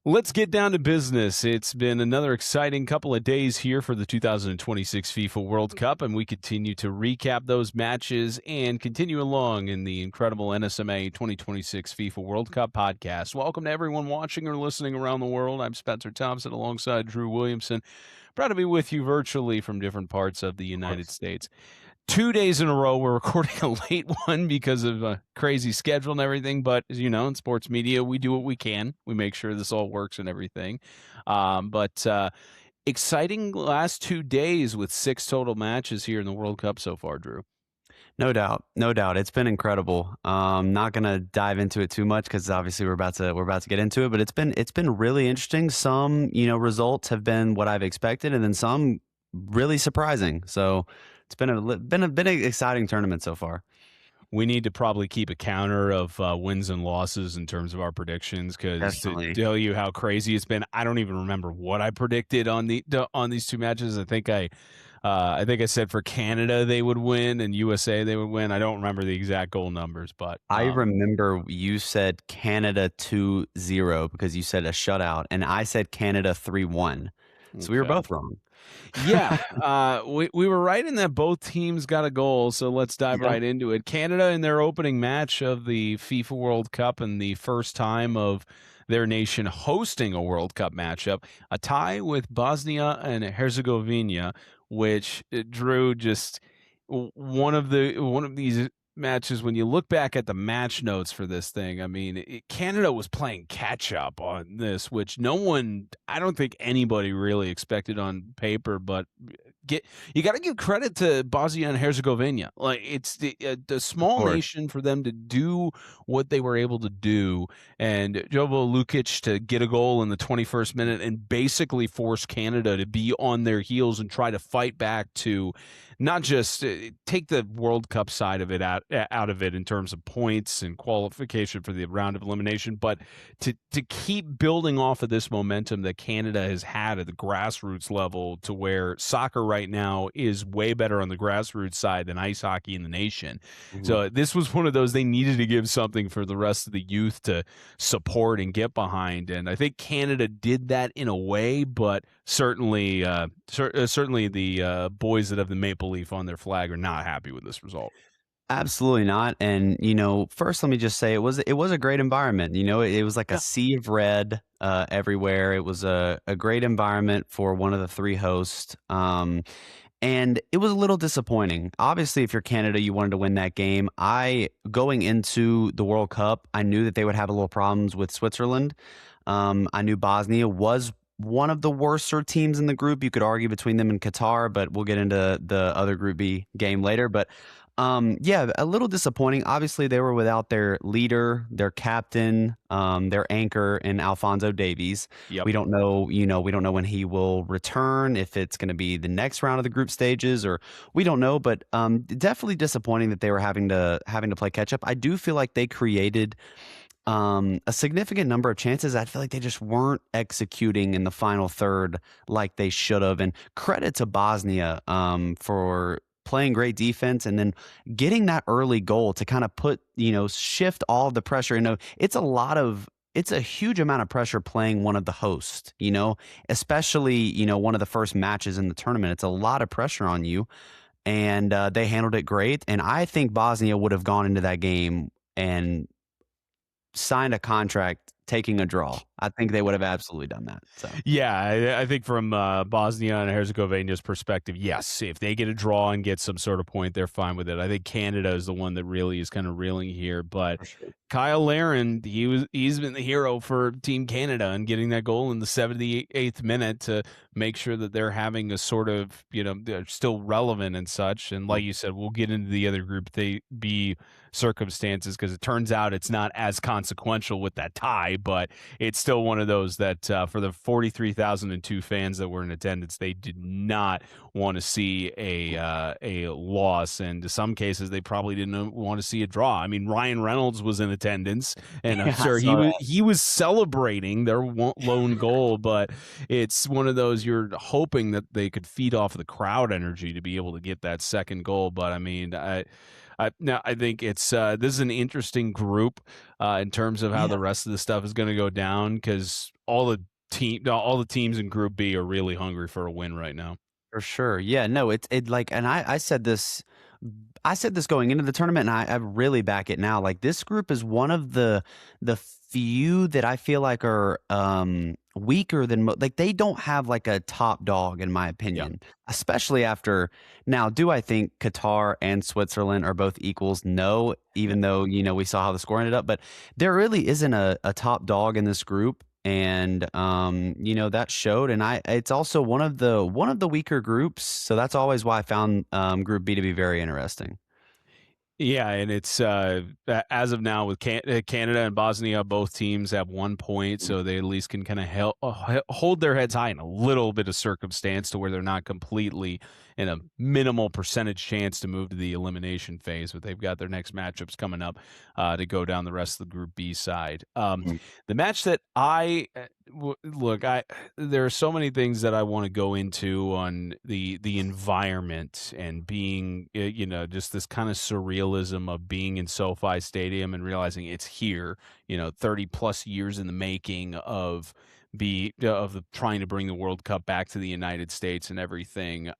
Let's get down to business. It's been another exciting couple of days here for the 2026 FIFA World Cup, and we continue to recap those matches and continue along in the incredible NSMA 2026 FIFA World Cup podcast. Welcome to everyone watching or listening around the world. I'm Spencer Thompson alongside Drew Williamson. Proud to be with you virtually from different parts of the United States. 2 days in a row, we're recording a late one because of a crazy schedule and everything. But as you know, in sports media, we do what we can. We make sure this all works and everything. But exciting last 2 days with 6 total matches here in the World Cup so far, Drew. No doubt, no doubt. It's been incredible. Not gonna dive into it too much because obviously we're about to get into it. But it's been really interesting. Some results have been what I've expected, and then some really surprising. So it's been an exciting tournament so far. We need to probably keep a counter of wins and losses in terms of our predictions, because to Definitely. tell you how crazy it's been, I don't even remember what I predicted on these 2 matches. I think I said for Canada they would win and USA they would win. I don't remember the exact goal numbers, but I remember you said Canada 2-0 because you said a shutout, and I said Canada 3-1. So we were okay. both wrong. Yeah, we were right in that both teams got a goal, so let's dive Yeah. right into it. Canada in their opening match of the FIFA World Cup and the first time of their nation hosting a World Cup matchup, a tie with Bosnia and Herzegovina, which Drew just one of these matches. When you look back at the match notes for this thing, I mean, Canada was playing catch up on this, which I don't think anybody really expected on paper, but you got to give credit to Bosnia and Herzegovina. Like, it's the Of small course. nation for them to do what they were able to do, and Jovo Lukic to get a goal in the 21st minute and basically force Canada to be on their heels and try to fight back to not just take the World Cup side of it out of it in terms of points and qualification for the round of elimination, but to keep building off of this momentum that Canada has had at the grassroots level, to where soccer right now is way better on the grassroots side than ice hockey in the nation. Mhm. So this was one of those, they needed to give something for the rest of the youth to support and get behind, and I think Canada did that in a way, but certainly the boys that have the maple leaf on their flag are not happy with this result. Absolutely not. And first let me just say it was a great environment. It was like a Yeah. sea of red everywhere. It was a great environment for one of the 3 hosts. And it was a little disappointing. Obviously, if you're Canada, you wanted to win that game. Going into the World Cup, I knew that they would have a little problems with Switzerland. I knew Bosnia was one of the worser teams in the group. You could argue between them and Qatar, but we'll get into the other Group B game later. But yeah, a little disappointing. Obviously, they were without their leader, their captain, their anchor, and Alphonso Davies. Yep. We don't know, we don't know when he will return, if it's going to be the next round of the group stages, or we don't know. But definitely disappointing that they were having to play catch up. I do feel like they created a significant number of chances. I feel like they just weren't executing in the final third like they should have. And credit to Bosnia for playing great defense and then getting that early goal to kind of shift all of the pressure. It's a huge amount of pressure playing one of the hosts, especially, one of the first matches in the tournament. It's a lot of pressure on you. And they handled it great. And I think Bosnia would have gone into that game and signed a contract taking a draw. I think they would have absolutely done that. So Yeah, I think from Bosnia and Herzegovina's perspective, yes, if they get a draw and get some sort of point, they're fine with it. I think Canada is the one that really is kind of reeling here. But for sure. Kyle Larin, he's been the hero for Team Canada and getting that goal in the 78th minute to make sure that they're having a sort of, they're still relevant and such. And like you said, we'll get into the other Group B circumstances, because it turns out it's not as consequential with that tie, but it's still one of those that for the 43,002 fans that were in attendance, they did not want to see a loss, and in some cases they probably didn't want to see a draw. I mean, Ryan Reynolds was in attendance, and I'm Yeah, I sure saw that. he was celebrating their lone goal, but it's one of those, you're hoping that they could feed off the crowd energy to be able to get that second goal. But I mean, Now I think it's this is an interesting group in terms of how Yeah. the rest of the stuff is going to go down because all the teams in Group B are really hungry for a win right now. For sure. Yeah, no, it like, and I said this going into the tournament, and I really back it now. Like, this group is one of the few that I feel like are weaker than like, they don't have like a top dog in my Yeah. opinion, especially after now. Do I think Qatar and Switzerland are both equals? No, even though, we saw how the score ended up, but there really isn't a top dog in this group. And that showed, and it's also one of the weaker groups, so that's always why I found Group B to be very interesting. Yeah, and it's as of now with Canada and Bosnia, both teams have 1 point, so they at least can kind of hold their heads high in a little bit of circumstance to where they're not completely in a minimal percentage chance to move to the elimination phase. But they've got their next matchups coming up to go down the rest of the Group B side. Mhm. The match that look, there are so many things that I want to go into on the environment and being, just this kind of surrealism of being in SoFi Stadium and realizing it's here, 30 plus years in the making trying to bring the World Cup back to the United States and everything.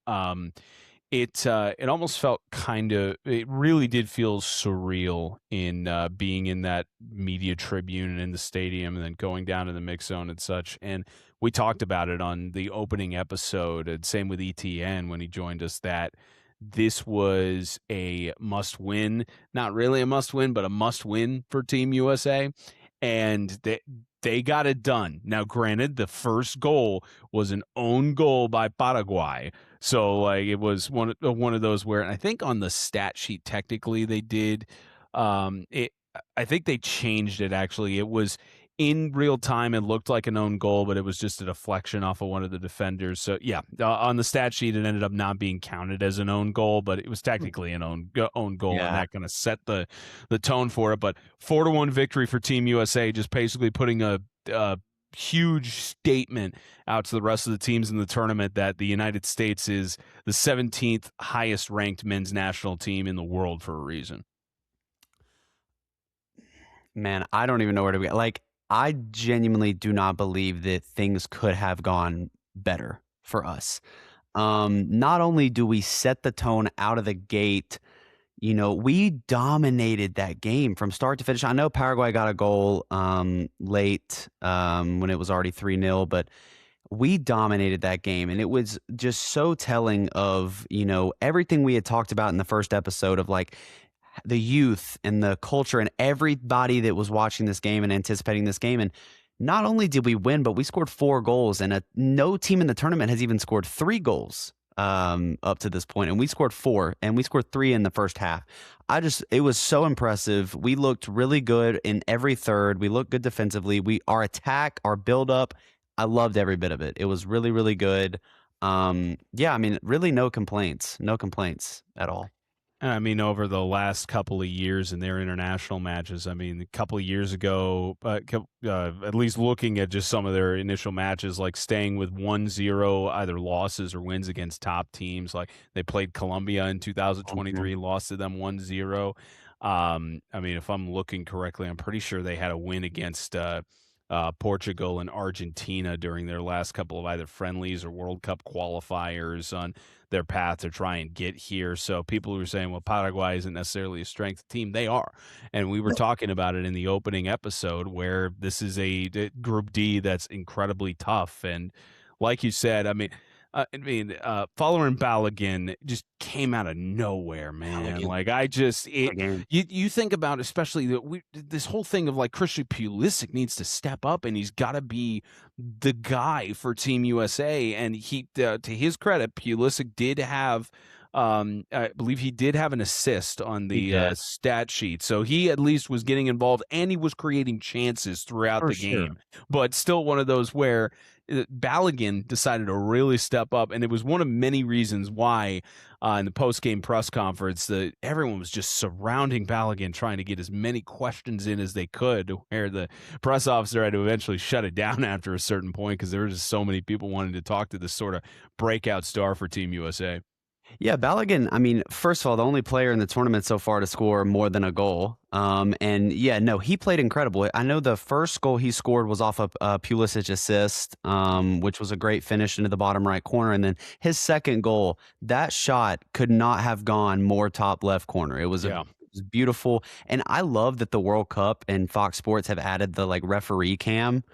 It almost felt it really did feel surreal in being in that media tribune and in the stadium and then going down to the mix zone and such. And we talked about it on the opening episode, and same with ETN when he joined us, that this was a must win, not really a must win, but a must win for Team USA. And they got it done. Now, granted, the first goal was an own goal by Paraguay. So like it was one of those where, and I think on the stat sheet technically they did it. I think they changed it actually. It was in real time. It looked like an own goal, but it was just a deflection off of one of the defenders. So yeah, on the stat sheet it ended up not being counted as an own goal, but it was technically an own goal, and Yeah. that kind of set the tone for it. But 4-1 victory for Team USA, just basically putting a huge statement out to the rest of the teams in the tournament that the United States is the 17th highest ranked men's national team in the world for a reason. Man, I don't even know where to begin. Like, I genuinely do not believe that things could have gone better for us. Not only do we set the tone out of the gate, we dominated that game from start to finish. I know Paraguay got a goal late when it was already 3-0, but we dominated that game. And it was just so telling of, everything we had talked about in the first episode of like the youth and the culture and everybody that was watching this game and anticipating this game. And not only did we win, but we scored 4 goals, and no team in the tournament has even scored 3 goals up to this point, and we scored 4, and we scored 3 in the first half. It was so impressive. We looked really good in every third. We looked good defensively. Our attack, our build up, I loved every bit of it. It was really, really good. Yeah, I mean, really no complaints at all. And I mean, over the last couple of years in their international matches, I mean, a couple of years ago, at least looking at just some of their initial matches, like staying with 1-0, either losses or wins against top teams. Like they played Colombia in 2023, lost to them 1-0. I mean, if I'm looking correctly, I'm pretty sure they had a win against Portugal and Argentina during their last couple of either friendlies or World Cup qualifiers on their path to try and get here. So people who are saying, well, Paraguay isn't necessarily a strength team, they are. And we were talking about it in the opening episode where this is a Group D that's incredibly tough. And like you said, following Balogun just came out of nowhere, man. Balogun. Like Again. you think about, especially this whole thing of like Christian Pulisic needs to step up and he's got to be the guy for Team USA. And to his credit, Pulisic did have. I believe he did have an assist on He the did. stat sheet, so he at least was getting involved and he was creating chances throughout For the sure. game. But still, one of those where Balogun decided to really step up, and it was one of many reasons why in the post-game press conference that everyone was just surrounding Balogun, trying to get as many questions in as they could, where the press officer had to eventually shut it down after a certain point because there were just so many people wanting to talk to this sort of breakout star for Team USA. Yeah, Balogun, I mean, first of all, the only player in the tournament so far to score more than a goal. And yeah, no, he played incredible. I know the first goal he scored was off of Pulisic assist, which was a great finish into the bottom right corner. And then his second goal, that shot could not have gone more top left corner. Yeah. It was beautiful. And I love that the World Cup and Fox Sports have added the like referee cam.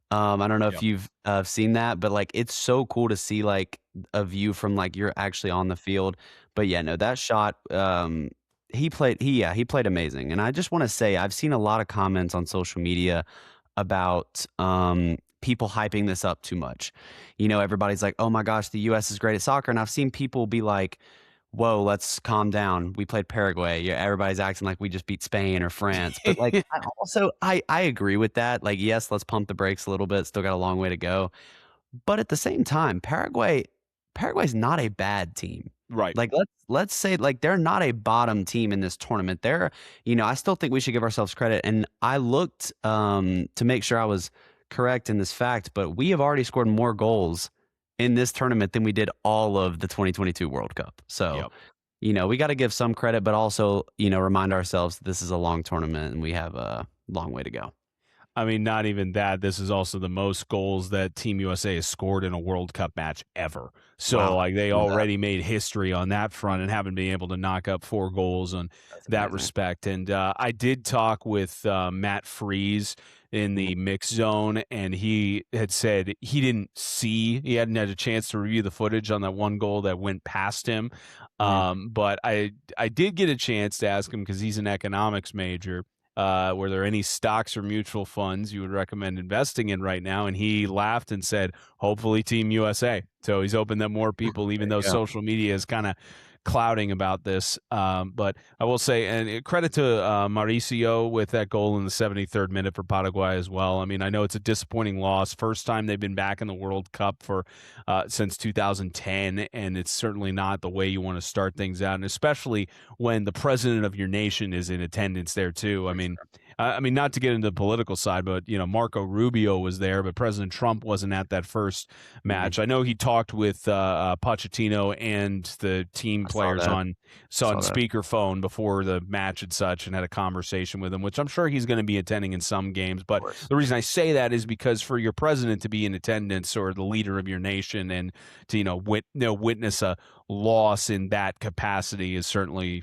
I don't know if Yep. you've seen that, but like it's so cool to see like a view from like you're actually on the field. But yeah, no, that shot, he played amazing. And I just want to say I've seen a lot of comments on social media about people hyping this up too much. You know, everybody's like, "Oh my gosh, the US is great at soccer." And I've seen people be like, "Whoa, let's calm down. We played Paraguay." Yeah, everybody's acting like we just beat Spain or France. But like I agree with that. Like, yes, let's pump the brakes a little bit. Still got a long way to go. But at the same time, Paraguay's not a bad team. Right. Like let's say like they're not a bottom team in this tournament. They're, you know, I still think we should give ourselves credit. And I looked to make sure I was correct in this fact, but we have already scored more goals in this tournament than we did all of the 2022 World Cup. So, Yep. you know, we got to give some credit, but also, you know, remind ourselves that this is a long tournament and we have a long way to go. I mean, not even that. This is also the most goals that Team USA has scored in a World Cup match ever. So, Wow. like, they Know that. already made history on that front and haven't been able to knock up 4 goals on That's that amazing. respect. And I did talk with Matt Freeze in Mhm. the mix zone, and he had said he hadn't had a chance to review the footage on that one goal that went past him. Mhm. But I did get a chance to ask him because he's an economics major. Were there any stocks or mutual funds you would recommend investing in right now? And he laughed and said, hopefully Team USA. So he's hoping that more people, There even though you go. social media is kind of clouding about this. But I will say, and credit to Mauricio with that goal in the 73rd minute for Paraguay as well. I mean, I know it's a disappointing loss. First time they've been back in the World Cup for since 2010, and it's certainly not the way you want to start things out, and especially when the president of your nation is in attendance there too. For sure. I mean, not to get into the political side, but you know, Marco Rubio was there, but President Trump wasn't at that first Mhm. match. I know he talked with Pochettino and the team I saw players that. on Saw that. speakerphone before the match and such, and had a conversation with him, which I'm sure he's going to be attending in some games. Of But course. the reason I say that is because for your president to be in attendance or the leader of your nation and to witness a loss in that capacity is certainly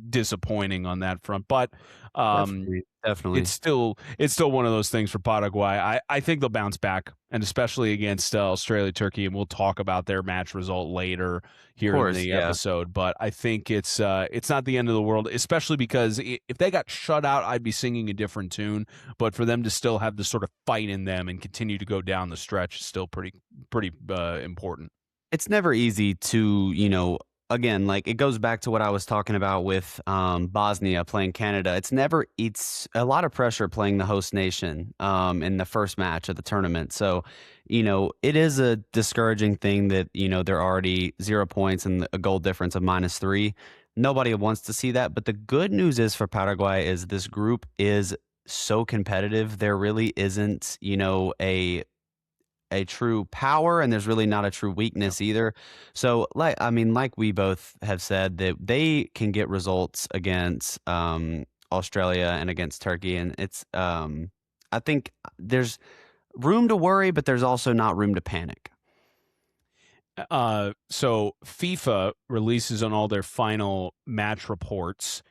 disappointing on that front. But um, Definitely. Definitely. it's still one of those things for Paraguay. I think they'll bounce back, and especially against Australia, Turkey, and we'll talk about their match result later Of here in course. the Yeah. episode. But I think it's not the end of the world, especially because if they got shut out, I'd be singing a different tune. But for them to still have this sort of fight in them and continue to go down the stretch is still pretty important. It's never easy to, you know, again, like it goes back to what I was talking about with Bosnia playing Canada. It's a lot of pressure playing the host nation in the first match of the tournament. So, you know, it is a discouraging thing that, you know, they're already 0 points and a goal difference of -3. Nobody wants to see that. But the good news is for Paraguay is this group is so competitive. There really isn't, you know, a true power and there's really not a true Yeah. weakness either. So like I mean like we both have said that they can get results against Australia and against Turkey and it's I think there's room to worry but there's also not room to panic. So FIFA releases on all their final match reports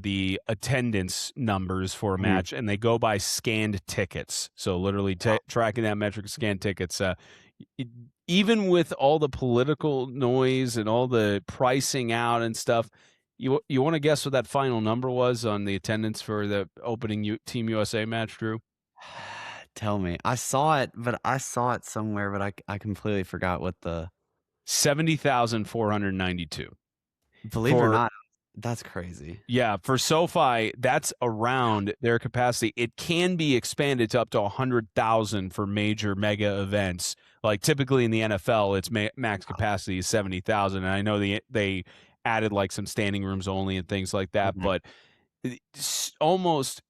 the attendance numbers for a Mhm. match, and they go by scanned tickets. So literally Wow. tracking that metric, scanned tickets. It- Even with all the political noise and all the pricing out and stuff, you want to guess what that final number was on the attendance for the opening Team USA match, Drew? Tell me. I saw it somewhere but I completely forgot what the 70,492 believe it or for. not that's crazy. Yeah, for SoFi, that's around their capacity. It can be expanded to up to 100,000 for major mega events. Like typically in the NFL, its max capacity is 70,000. And I know they added like some standing rooms only and things like that. Mhm. But almost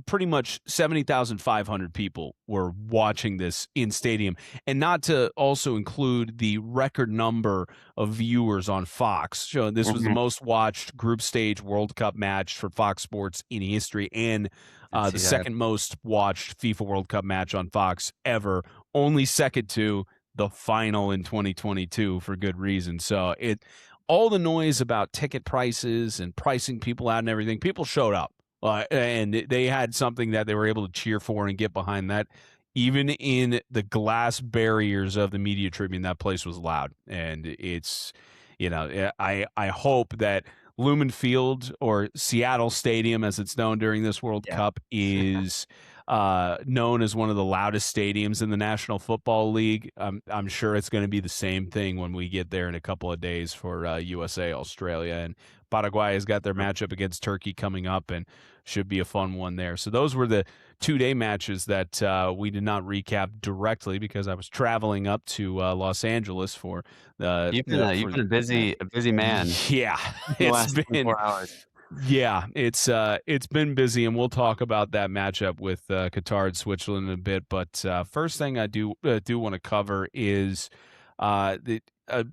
pretty much 70,500 people were watching this in stadium, and not to also include the record number of viewers on Fox. So this was the Mhm. most watched group stage World Cup match for Fox Sports in history, and Did the see that. second most watched FIFA World Cup match on Fox ever, only second to the final in 2022 for good reason. So all the noise about ticket prices and pricing people out and everything, people showed up. And they had something that they were able to cheer for and get behind that. Even in the glass barriers of the media tribune, that place was loud. And it's, I hope that Lumen Field, or Seattle Stadium as it's known during this World Yeah. Cup, is known as one of the loudest stadiums in the National Football League. I'm sure it's going to be the same thing when we get there in a couple of days for USA, Australia, and Paraguay has got their matchup against Turkey coming up, and should be a fun one there. So those were the 2-day matches that we did not recap directly because I was traveling up to Los Angeles for You've been a busy man yeah, the it's last been 24 hours. yeah, it's been busy, and we'll talk about that matchup with Qatar and Switzerland in a bit. But first thing I do want to cover is the a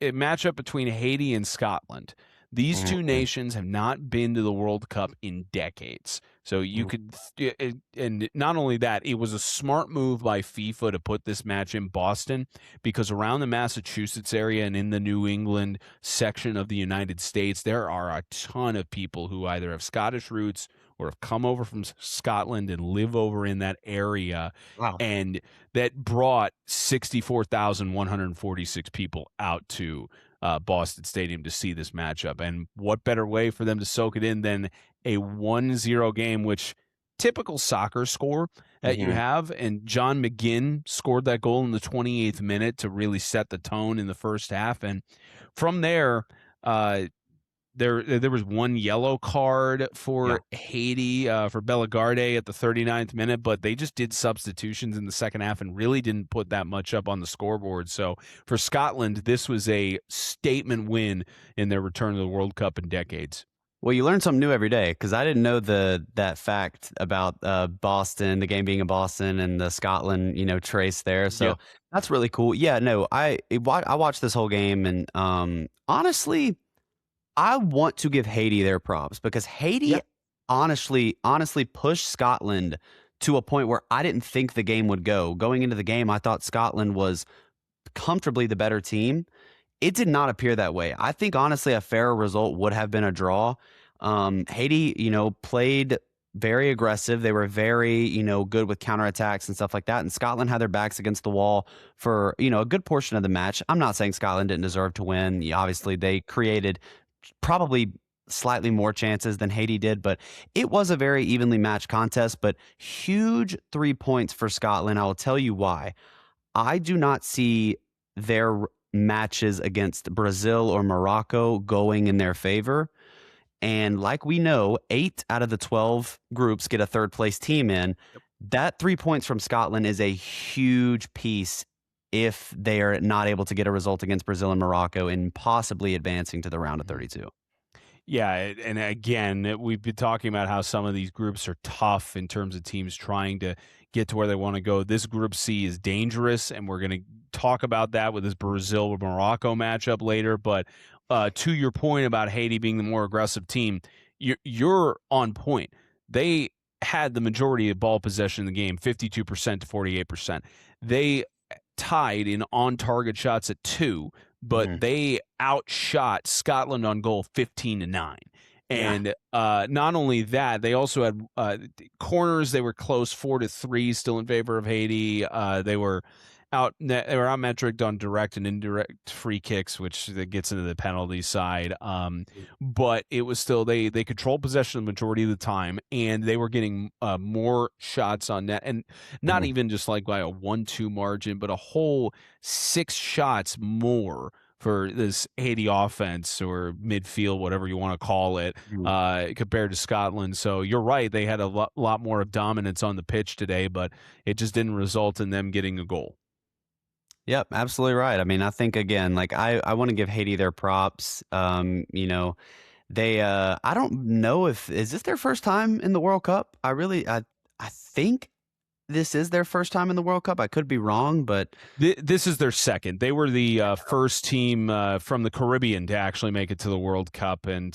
matchup between Haiti and Scotland. These two Mhm. nations have not been to the World Cup in decades. So you Mhm. could, and not only that, it was a smart move by FIFA to put this match in Boston, because around the Massachusetts area and in the New England section of the United States, there are a ton of people who either have Scottish roots or have come over from Scotland and live over in that area. Wow. And that brought 64,146 people out to Boston Stadium to see this matchup. And what better way for them to soak it in than a 1-0 game, which typical soccer score that you Mhm. have. And John McGinn scored that goal in the 28th minute to really set the tone in the first half. And from there, there was one yellow card Yeah. for Haiti for Bellegarde at the 39th minute, but they just did substitutions in the second half and really didn't put that much up on the scoreboard. So for Scotland, this was a statement win in their return to the World Cup in decades. Well, you learn something new every day because I didn't know that fact about Boston, the game being in Boston, and the Scotland, trace there. So Yep. that's really cool. Yeah, no, I watched this whole game, and honestly, I want to give Haiti their props because Haiti Yeah. honestly pushed Scotland to a point where I didn't think the game would go. Going into the game, I thought Scotland was comfortably the better team. It did not appear that way. I think honestly a fairer result would have been a draw. Haiti, played very aggressive. They were very, good with counterattacks and stuff like that. And Scotland had their backs against the wall for, a good portion of the match. I'm not saying Scotland didn't deserve to win. Yeah, obviously, they created probably slightly more chances than Haiti did, but it was a very evenly matched contest. But huge 3 points for Scotland. I will tell you why. I do not see their matches against Brazil or Morocco going in their favor. And like we know, 8 out of the 12 groups get a third place team in. That 3 points from Scotland is a huge piece if they are not able to get a result against Brazil and Morocco and possibly advancing to the round of 32. Yeah, and again, we've been talking about how some of these groups are tough in terms of teams trying to get to where they want to go. This Group C is dangerous, and we're going to talk about that with this Brazil-Morocco matchup later. But to your point about Haiti being the more aggressive team, you're on point. They had the majority of ball possession in the game, 52% to 48%. They tied in on-target shots at 2, but Mhm. they outshot Scotland on goal 15-9. Yeah. And not only that, they also had corners. They were close 4-3, still in favor of Haiti. They were outmetricked on direct and indirect free kicks, which that gets into the penalty side. But it was still they controlled possession the majority of the time, and they were getting more shots on net, and not Mhm. even just like by a 1-2 margin, but a whole 6 shots more for this Haiti offense or midfield, whatever you want to call it, Mhm. compared to Scotland. So you're right; they had a lot more of dominance on the pitch today, but it just didn't result in them getting a goal. Yep, absolutely right. I mean, I think again, like I want to give Haiti their props. They I don't know if is this their first time in the World Cup? I think this is their first time in the World Cup. I could be wrong, but This is their second. They were the first team from the Caribbean to actually make it to the World Cup, and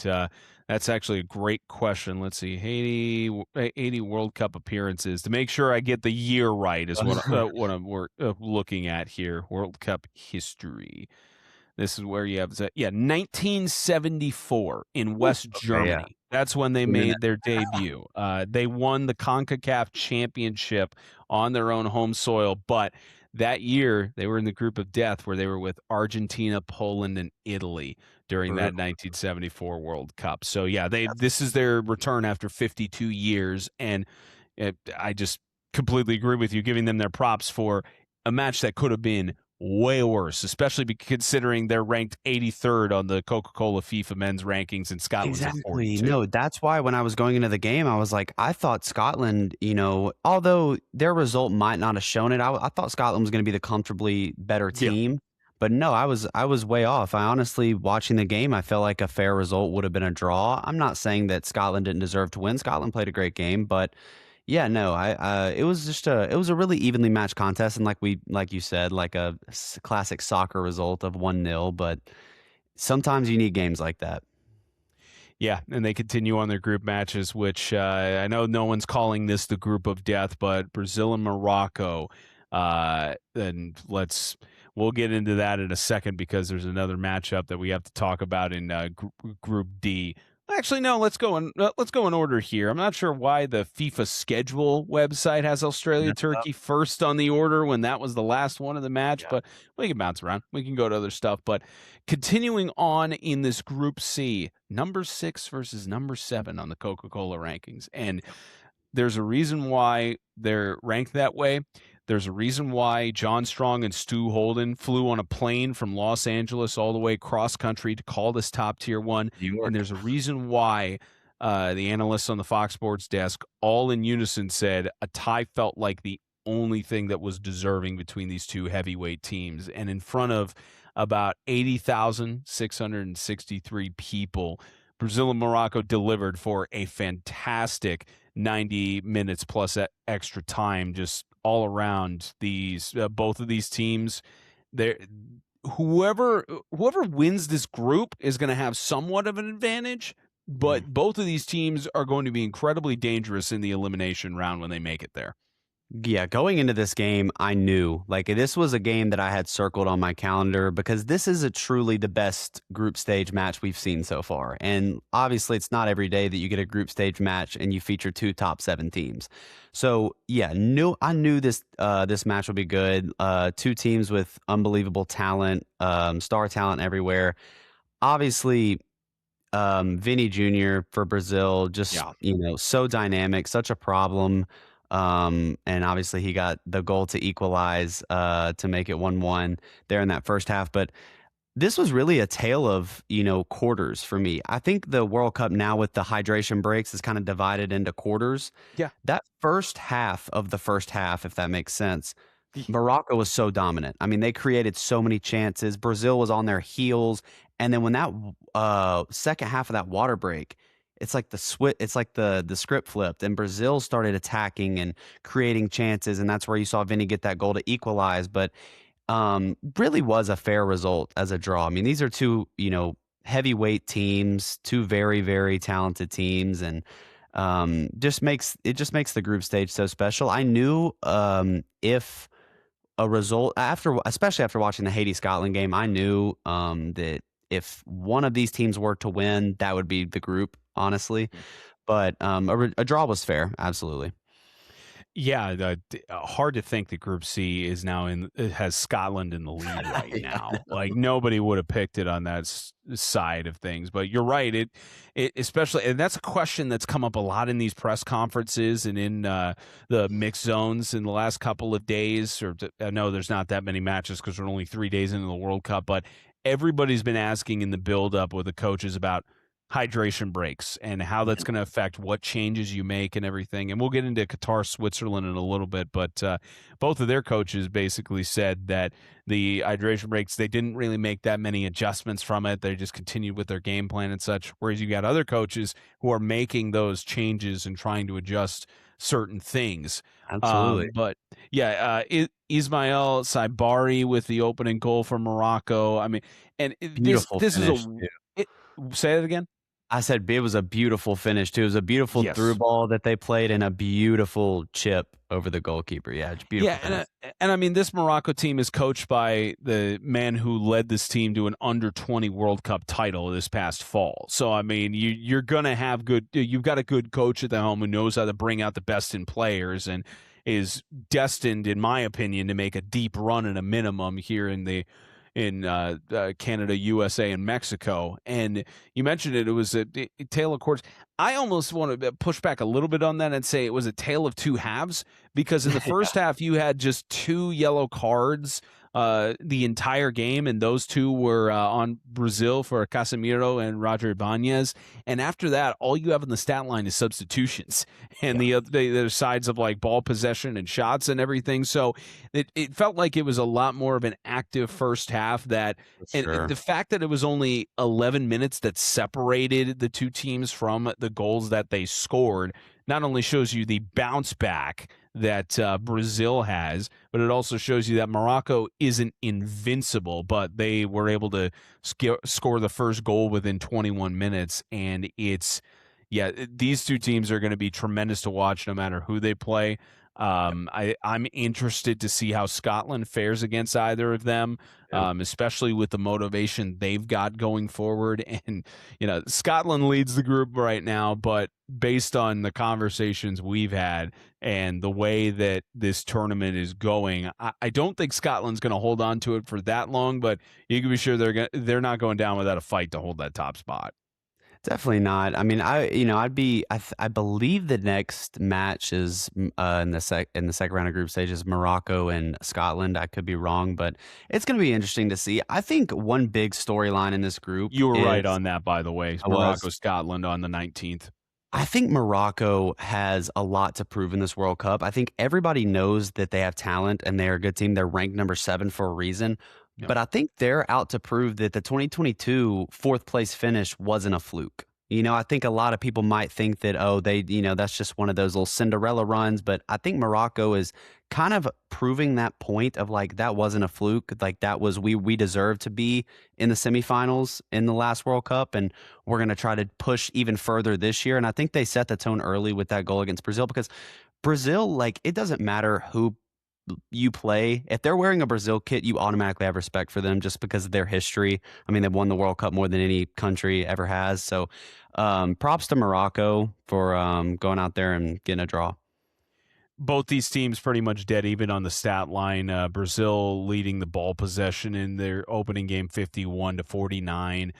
that's actually a great question. Let's see, 80 World Cup appearances. To make sure I get the year right is what I'm looking at here. World Cup history. This is where you have, 1974 in West okay, yeah. Germany. That's when they made their debut. They won the CONCACAF championship on their own home soil, but that year they were in the group of death where they were with Argentina, Poland, and Italy during that 1974 World Cup. So yeah, this is their return after 52 years, and I just completely agree with you, giving them their props for a match that could have been way worse, especially considering they're ranked 83rd on the Coca-Cola FIFA men's rankings and Scotland's at Exactly. 42. No, that's why when I was going into the game, I was like, I thought Scotland, although their result might not have shown it, I thought Scotland was going to be the comfortably better Yeah. team. But no, I was way off. I honestly, watching the game, I felt like a fair result would have been a draw. I'm not saying that Scotland didn't deserve to win. Scotland played a great game, but yeah, no, it was it was a really evenly matched contest, and like you said, like a classic soccer result of 1-0. But sometimes you need games like that. Yeah, and they continue on their group matches, which I know no one's calling this the group of death, but Brazil and Morocco. And we'll get into that in a second because there's another matchup that we have to talk about in Group D. Actually, no. Let's go in order here. I'm not sure why the FIFA schedule website has Australia Turkey first on the order when that was the last one of the match, but we can bounce around. We can go to other stuff. But continuing on in this Group C, number 6 versus number 7 on the Coca-Cola rankings, and there's a reason why they're ranked that way. There's a reason why John Strong and Stu Holden flew on a plane from Los Angeles all the way cross country to call this top tier one. New York. And there's a reason why the analysts on the Fox Sports desk all in unison said a tie felt like the only thing that was deserving between these two heavyweight teams. And in front of about 80,663 people, Brazil and Morocco delivered for a fantastic 90 minutes plus extra time, just all around these both of these teams. There, whoever wins this group is going to have somewhat of an advantage, but both of these teams are going to be incredibly dangerous in the elimination round when they make it there. Yeah, going into this game, I knew like this was a game that I had circled on my calendar because this is a truly the best group stage match we've seen so far. And obviously, it's not every day that you get a group stage match and you feature two top 7 teams. So yeah, I knew this match would be good. Two teams with unbelievable talent, star talent everywhere. Obviously, Vinny Jr. for Brazil, just so dynamic, such a problem. And obviously he got the goal to equalize to make it 1-1 there in that first half. But this was really a tale of, quarters for me. I think the World Cup now with the hydration breaks is kind of divided into quarters. Yeah. That first half of the first half, if that makes sense, Morocco was so dominant. I mean, they created so many chances. Brazil was on their heels. And then when that second half of that water break, it's like the script flipped and Brazil started attacking and creating chances. And that's where you saw Vinny get that goal to equalize. But really was a fair result as a draw. I mean, these are two, heavyweight teams, two very, very talented teams. And just makes the group stage so special. I knew if a result especially after watching the Haiti Scotland game, I knew that if one of these teams were to win, that would be the group, honestly. But a draw was fair, absolutely. Yeah, hard to think that Group C is now it has Scotland in the lead right now. Like nobody would have picked it on that side of things. But you're right. It especially, and that's a question that's come up a lot in these press conferences and in the mixed zones in the last couple of days. I know there's not that many matches because we're only 3 days into the World Cup, but everybody's been asking in the build-up with the coaches about hydration breaks and how that's Yeah, going to affect what changes you make and everything. And we'll get into Qatar, Switzerland in a little bit, but both of their coaches basically said that the hydration breaks, they didn't really make that many adjustments from it. They just continued with their game plan and such. Whereas you got other coaches who are making those changes and trying to adjust certain things. absolutely. But yeah, Ismail Saibari with the opening goal for Morocco. I mean, and Beautiful this is finish a too. it, say it again. I said it was a beautiful finish too. It was a beautiful through Yes. ball that they played and a beautiful chip over the goalkeeper. Yeah, it's a beautiful Yeah, finish. and I mean this Morocco team is coached by the man who led this team to an under 20 World Cup title this past fall. So I mean you're gonna have you've got a good coach at the helm who knows how to bring out the best in players and is destined, in my opinion, to make a deep run at a minimum here in Canada, USA, and Mexico. And you mentioned it was a tale of course. I almost want to push back a little bit on that and say it was a tale of two halves because in the first half you had just two yellow cards the entire game, and those two were on Brazil for Casemiro and Roger Ibanez. And after that, all you have in the stat line is substitutions and Yeah, the other sides of like ball possession and shots and everything. So it felt like it was a lot more of an active first half that, for and sure. the fact that it was only 11 minutes that separated the two teams from the goals that they scored not only shows you the bounce back that Brazil has, but it also shows you that Morocco isn't invincible, but they were able to score the first goal within 21 minutes. And yeah, these two teams are going to be tremendous to watch no matter who they play. I'm interested to see how Scotland fares against either of them, Yeah. especially with the motivation they've got going forward. And, Scotland leads the group right now, but based on the conversations we've had and the way that this tournament is going, I don't think Scotland's going to hold on to it for that long, but you can be sure they're not going down without a fight to hold that top spot. Definitely not. I mean, I believe the next match is in the second round of group stages, Morocco and Scotland. I could be wrong, but it's going to be interesting to see. I think one big storyline in this group You were right is on that, by the way. I was Morocco, Scotland on the 19th. I think Morocco has a lot to prove in this World Cup. I think everybody knows that they have talent and they're a good team. They're ranked number 7 for a reason. Yep. But I think they're out to prove that the 2022 fourth place finish wasn't a fluke. I think a lot of people might think that, oh, that's just one of those little Cinderella runs. But I think Morocco is kind of proving that point of like, that wasn't a fluke. Like that was, we deserve to be in the semifinals in the last World Cup. And we're going to try to push even further this year. And I think they set the tone early with that goal against Brazil because Brazil, like, it doesn't matter who you play. If they're wearing a Brazil kit, you automatically have respect for them just because of their history. I mean, they've won the World Cup more than any country ever has. So props to Morocco for going out there and getting a draw. Both these teams pretty much dead even on the stat line. Brazil leading the ball possession in their opening game 51-49.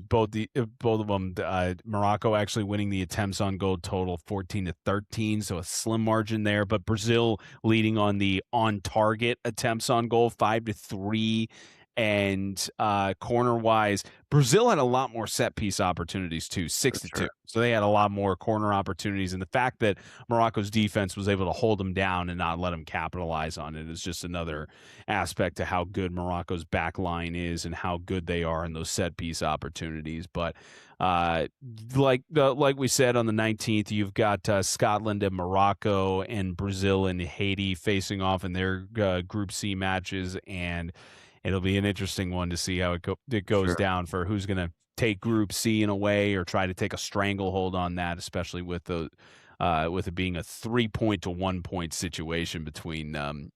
Both of them, Morocco actually winning the attempts on goal total 14-13, so a slim margin there. But Brazil leading on the on target attempts on goal 5-3. And corner wise, Brazil had a lot more set piece opportunities too, For 6-2. sure. So they had a lot more corner opportunities, and the fact that Morocco's defense was able to hold them down and not let them capitalize on it is just another aspect to how good Morocco's back line is and how good they are in those set piece opportunities. But like we said on the 19th, you've got Scotland and Morocco and Brazil and Haiti facing off in their Group C matches, and it'll be an interesting one to see how it goes Sure. down for who's going to take Group C in a way or try to take a stranglehold on that, especially with it being a 3-point to 1-point situation between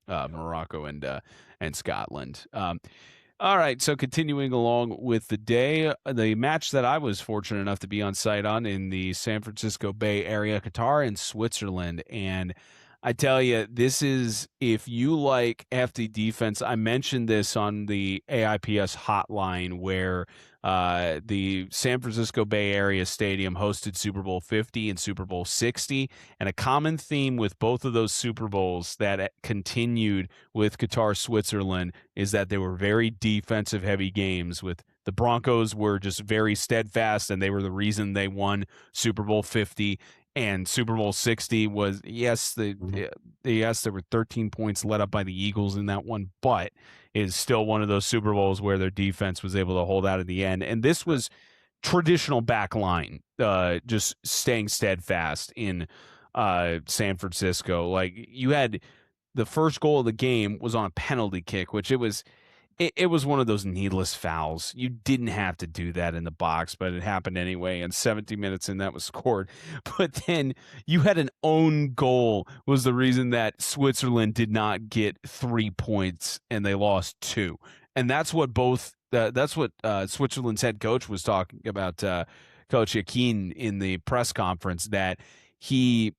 Morocco and Scotland. All right, so continuing along with the day, the match that I was fortunate enough to be on site on in the San Francisco Bay Area, Qatar and Switzerland, and I tell you, this is, if you like hefty defense, I mentioned this on the AIPS hotline where the San Francisco Bay Area Stadium hosted Super Bowl 50 and Super Bowl 60. And a common theme with both of those Super Bowls that continued with Qatar, Switzerland is that they were very defensive heavy games with The Broncos were just very steadfast, and they were the reason they won Super Bowl 50. And Super Bowl 60 was, Mhm. yes, there were 13 points let up by the Eagles in that one, but it is still one of those Super Bowls where their defense was able to hold out at the end. And this was traditional back line, just staying steadfast in San Francisco. Like, you had the first goal of the game was on a penalty kick, which it was one of those needless fouls. You didn't have to do that in the box, but it happened anyway. And 70 minutes in, that was scored. But then you had an own goal was the reason that Switzerland did not get 3 points and they lost 2. And that's what Switzerland's head coach was talking about, Coach Yakin, in the press conference, that he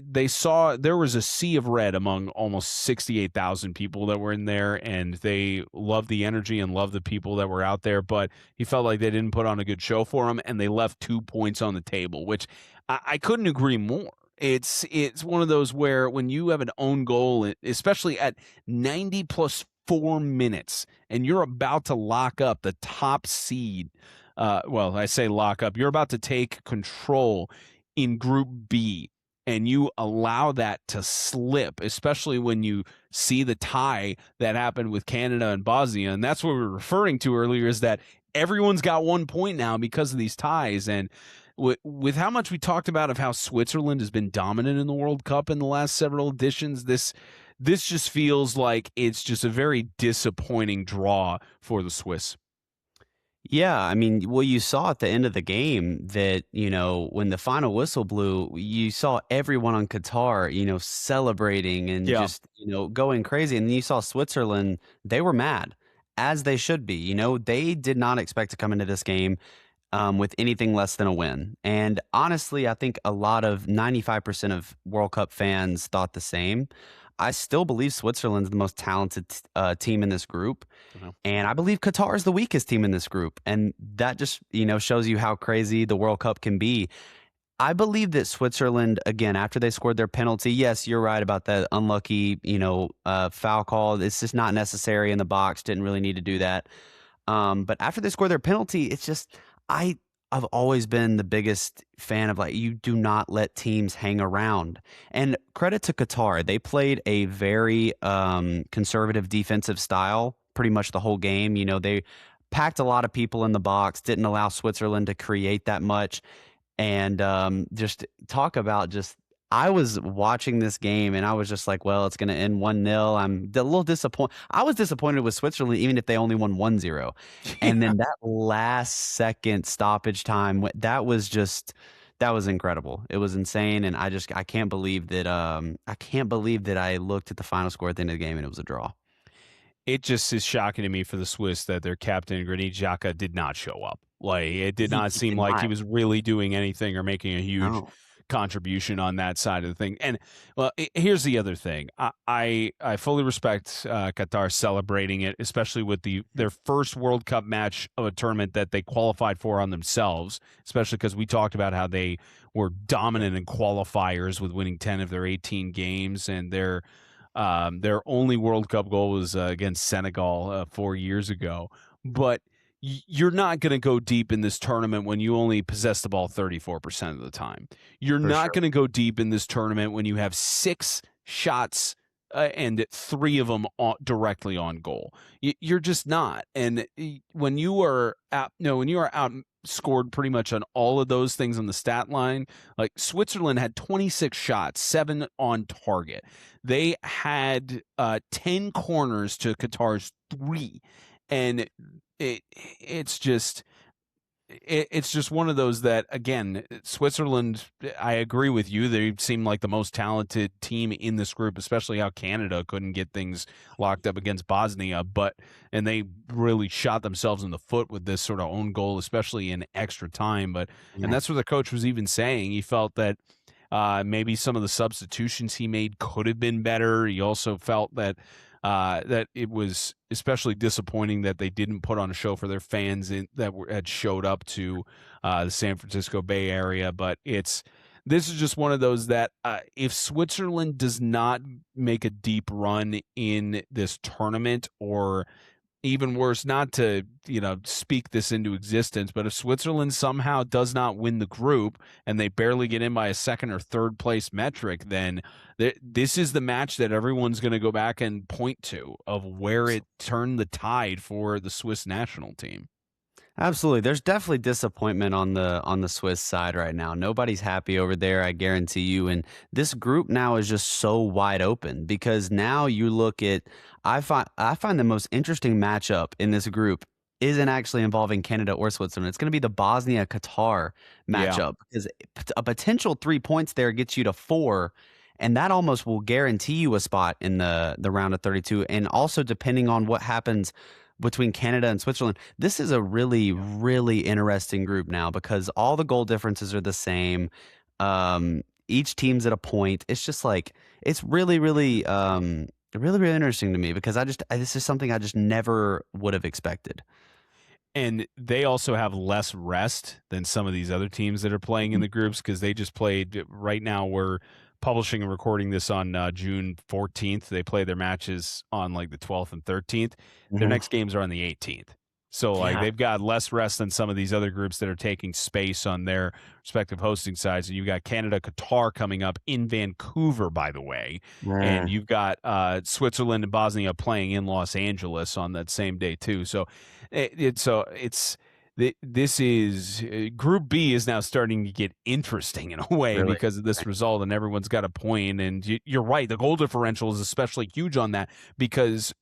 they saw there was a sea of red among almost 68,000 people that were in there, and they loved the energy and loved the people that were out there, but he felt like they didn't put on a good show for him, and they left 2 points on the table, which I couldn't agree more. It's one of those where when you have an own goal, especially at 90 plus 4 minutes, and you're about to lock up the top seed, well, I say lock up, you're about to take control in Group B, and you allow that to slip, especially when you see the tie that happened with Canada and Bosnia. And that's what we were referring to earlier, is that everyone's got 1 point now because of these ties. And with how much we talked about of how Switzerland has been dominant in the World Cup in the last several editions, this just feels like it's just a very disappointing draw for the Swiss. Yeah, I mean, well, you saw at the end of the game that, when the final whistle blew, you saw everyone on Qatar, celebrating and Yeah. just, going crazy. And then you saw Switzerland, they were mad, as they should be. They did not expect to come into this game with anything less than a win. And honestly, I think a lot of 95% of World Cup fans thought the same. I still believe Switzerland's the most talented team in this group. Uh-huh. And I believe Qatar is the weakest team in this group. And that just, shows you how crazy the World Cup can be. I believe that Switzerland, again, after they scored their penalty, yes, you're right about that unlucky, foul call. It's just not necessary in the box. Didn't really need to do that. But after they score their penalty, it's just I've always been the biggest fan of, like, you do not let teams hang around. And credit to Qatar, they played a very conservative defensive style pretty much the whole game. They packed a lot of people in the box, didn't allow Switzerland to create that much. And just talk about just I was watching this game and I was just like, well, it's going to end 1-0. I'm a little disappointed. I was disappointed with Switzerland, even if they only won 1-0. And then that last second stoppage time, that was incredible. It was insane. And I can't believe that I looked at the final score at the end of the game and it was a draw. It just is shocking to me for the Swiss that their captain, Granit Xhaka, did not show up. Like, it did not He seem did like he not. was really doing anything or making a huge No, contribution on that side of the thing. And, well, here's the other thing. I fully respect Qatar celebrating it, especially with their first World Cup match of a tournament that they qualified for on themselves, especially because we talked about how they were dominant in qualifiers with winning 10 of their 18 games, and their only World Cup goal was against Senegal 4 years ago. But you're not going to go deep in this tournament when you only possess the ball 34% of the time. You're for not sure. going to go deep in this tournament when you have 6 shots and 3 of them directly on goal. You're just not. And when you are outscored pretty much on all of those things on the stat line, like Switzerland had 26 shots, 7 on target. They had 10 corners to Qatar's 3, and it's just it's just one of those that, again, Switzerland, I agree with you. They seem like the most talented team in this group, especially how Canada couldn't get things locked up against Bosnia. And they really shot themselves in the foot with this sort of own goal, especially in extra time. And Yeah. that's what the coach was even saying. He felt that maybe some of the substitutions he made could have been better. He also felt that that it was especially disappointing that they didn't put on a show for their fans had showed up to the San Francisco Bay Area. But this is just one of those that if Switzerland does not make a deep run in this tournament, or even worse, not to, speak this into existence, but if Switzerland somehow does not win the group and they barely get in by a second or third place metric, then this is the match that everyone's going to go back and point to of where it turned the tide for the Swiss national team. Absolutely. There's definitely disappointment on the Swiss side right now. Nobody's happy over there, I guarantee you. And this group now is just so wide open because now you look at I find the most interesting matchup in this group isn't actually involving Canada or Switzerland. It's going to be the Bosnia Qatar Yeah. matchup because a potential 3 points there gets you to four. And that almost will guarantee you a spot in the round of 32. And also, depending on what happens between Canada and Switzerland, this is a really, really interesting group now because all the goal differences are the same. Each team's at a point. It's just like it's really, really, really, really interesting to me because this is something I just never would have expected. And they also have less rest than some of these other teams that are playing in the groups because they just played. Right now, we're publishing and recording this on June 14th. They play their matches on like the 12th and 13th. Their Mhm. next games are on the 18th. So like Yeah. they've got less rest than some of these other groups that are taking space on their respective hosting sides. And you've got Canada, Qatar coming up in Vancouver, by the way, and Yeah. you've got Switzerland and Bosnia playing in Los Angeles on that same day too. So this is Group B is now starting to get interesting in a way Really. because of this result, and everyone's got a point. And you're right, the goal differential is especially huge on that because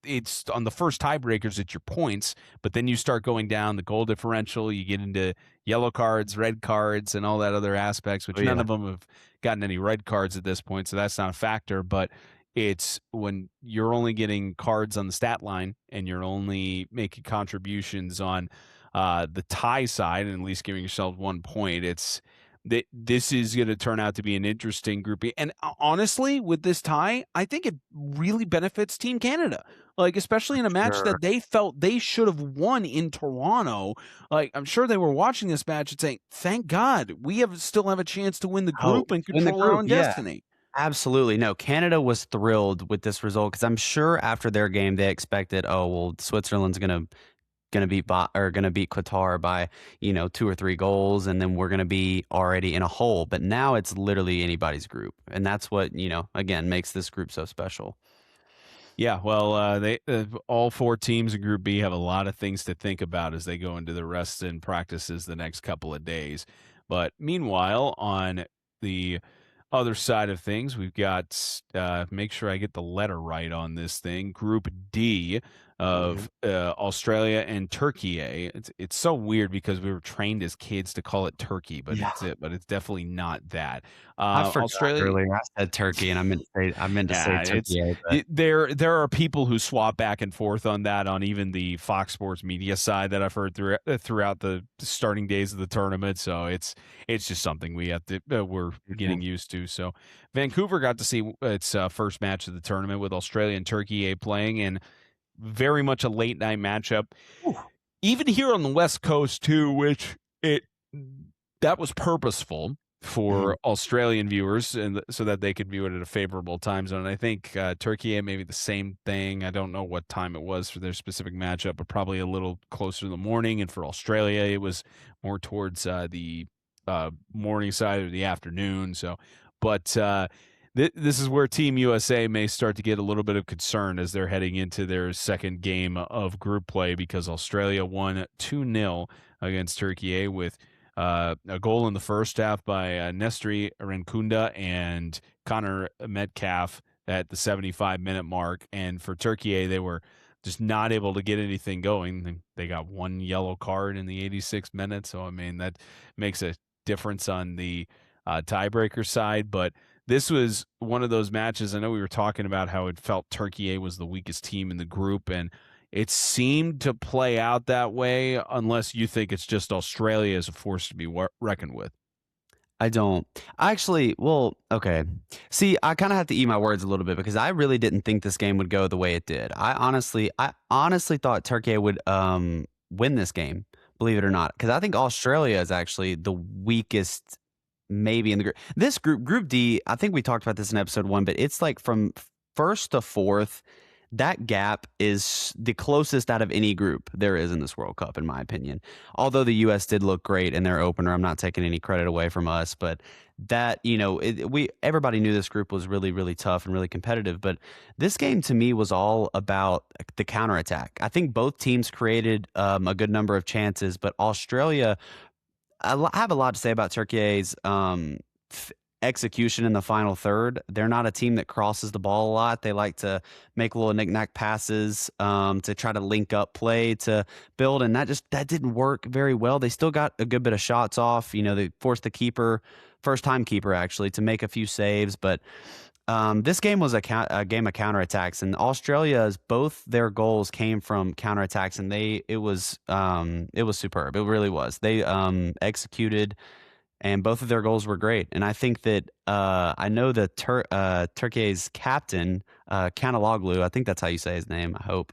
it's on the first tiebreakers at your points, but then you start going down the goal differential, you get into yellow cards, red cards, and all that other aspects, Oh which none yeah. of them have gotten any red cards at this point, so that's not a factor. But it's when you're only getting cards on the stat line and you're only making contributions on the tie side and at least giving yourself 1 point. This is going to turn out to be an interesting grouping. And honestly, with this tie, I think it really benefits Team Canada. Like, especially in a match Sure. that they felt they should have won in Toronto. Like, I'm sure they were watching this match and saying, thank God we still have a chance to win the Oh, group and in the control our group, own yeah. destiny. Absolutely. No, Canada was thrilled with this result because I'm sure after their game they expected, oh well, Switzerland's gonna beat Qatar by 2 or 3 goals, and then we're gonna be already in a hole. But now it's literally anybody's group, and that's what again makes this group so special. Yeah, well, they all four teams in Group B have a lot of things to think about as they go into the rest and practices the next couple of days. But meanwhile, on the other side of things, we've got make sure I get the letter right on this thing. Group D Mhm. of Australia and Turkey. It's so weird because we were trained as kids to call it Turkey, but Yeah, it's definitely not that. I forgot Australia. earlier. I said Turkey, and I meant to say Yeah, Turkey, but there are people who swap back and forth on that on even the Fox Sports media side that I've heard throughout the starting days of the tournament. So it's just something we're getting Mhm. used to. So Vancouver got to see its first match of the tournament with Australia and Turkey playing, and very much a late night matchup. Ooh. Even here on the West Coast too, which it that was purposeful Mhm. for Australian viewers and so that they could view it at a favorable time zone. I think Turkey had maybe the same thing. I don't know what time it was for their specific matchup, but probably a little closer in the morning. And for Australia, it was more towards the morning side or the afternoon. So, but this is where Team USA may start to get a little bit of concern as they're heading into their second game of group play because Australia won 2-0 against Turkey with a goal in the first half by Nestri Renkunda and Connor Metcalf at the 75-minute mark. And for Turkey, they were just not able to get anything going. They got one yellow card in the 86th minute. So, I mean, that makes a difference on the tiebreaker side. But this was one of those matches. I know we were talking about how it felt Turkey was the weakest team in the group. And it seemed to play out that way, unless you think it's just Australia as a force to be reckoned with. I don't. Well, okay. See, I kind of have to eat my words a little bit because I really didn't think this game would go the way it did. I honestly thought Turkey would win this game, believe it or not, because I think Australia is actually the weakest maybe in the group. This group, Group D, I think we talked about this in episode 1, but it's like from first to fourth, that gap is the closest out of any group there is in this World Cup, in my opinion. Although the U.S. did look great in their opener, I'm not taking any credit away from us, but that we everybody knew this group was really really tough and really competitive. But this game to me was all about the counterattack. I think both teams created a good number of chances, but Australia I have a lot to say about Turkey's f- execution in the final third. They're not a team that crosses the ball a lot. They like to make little knick-knack passes to try to link up play to build, and that didn't work very well. They still got a good bit of shots off. They forced the keeper, first-time keeper actually, to make a few saves, but this game was a game of counterattacks, and Australia's both their goals came from counterattacks, and it was superb. It really was. They executed, and both of their goals were great. And I think that I know the Turkey's captain, Kanaloglu, I think that's how you say his name. I hope.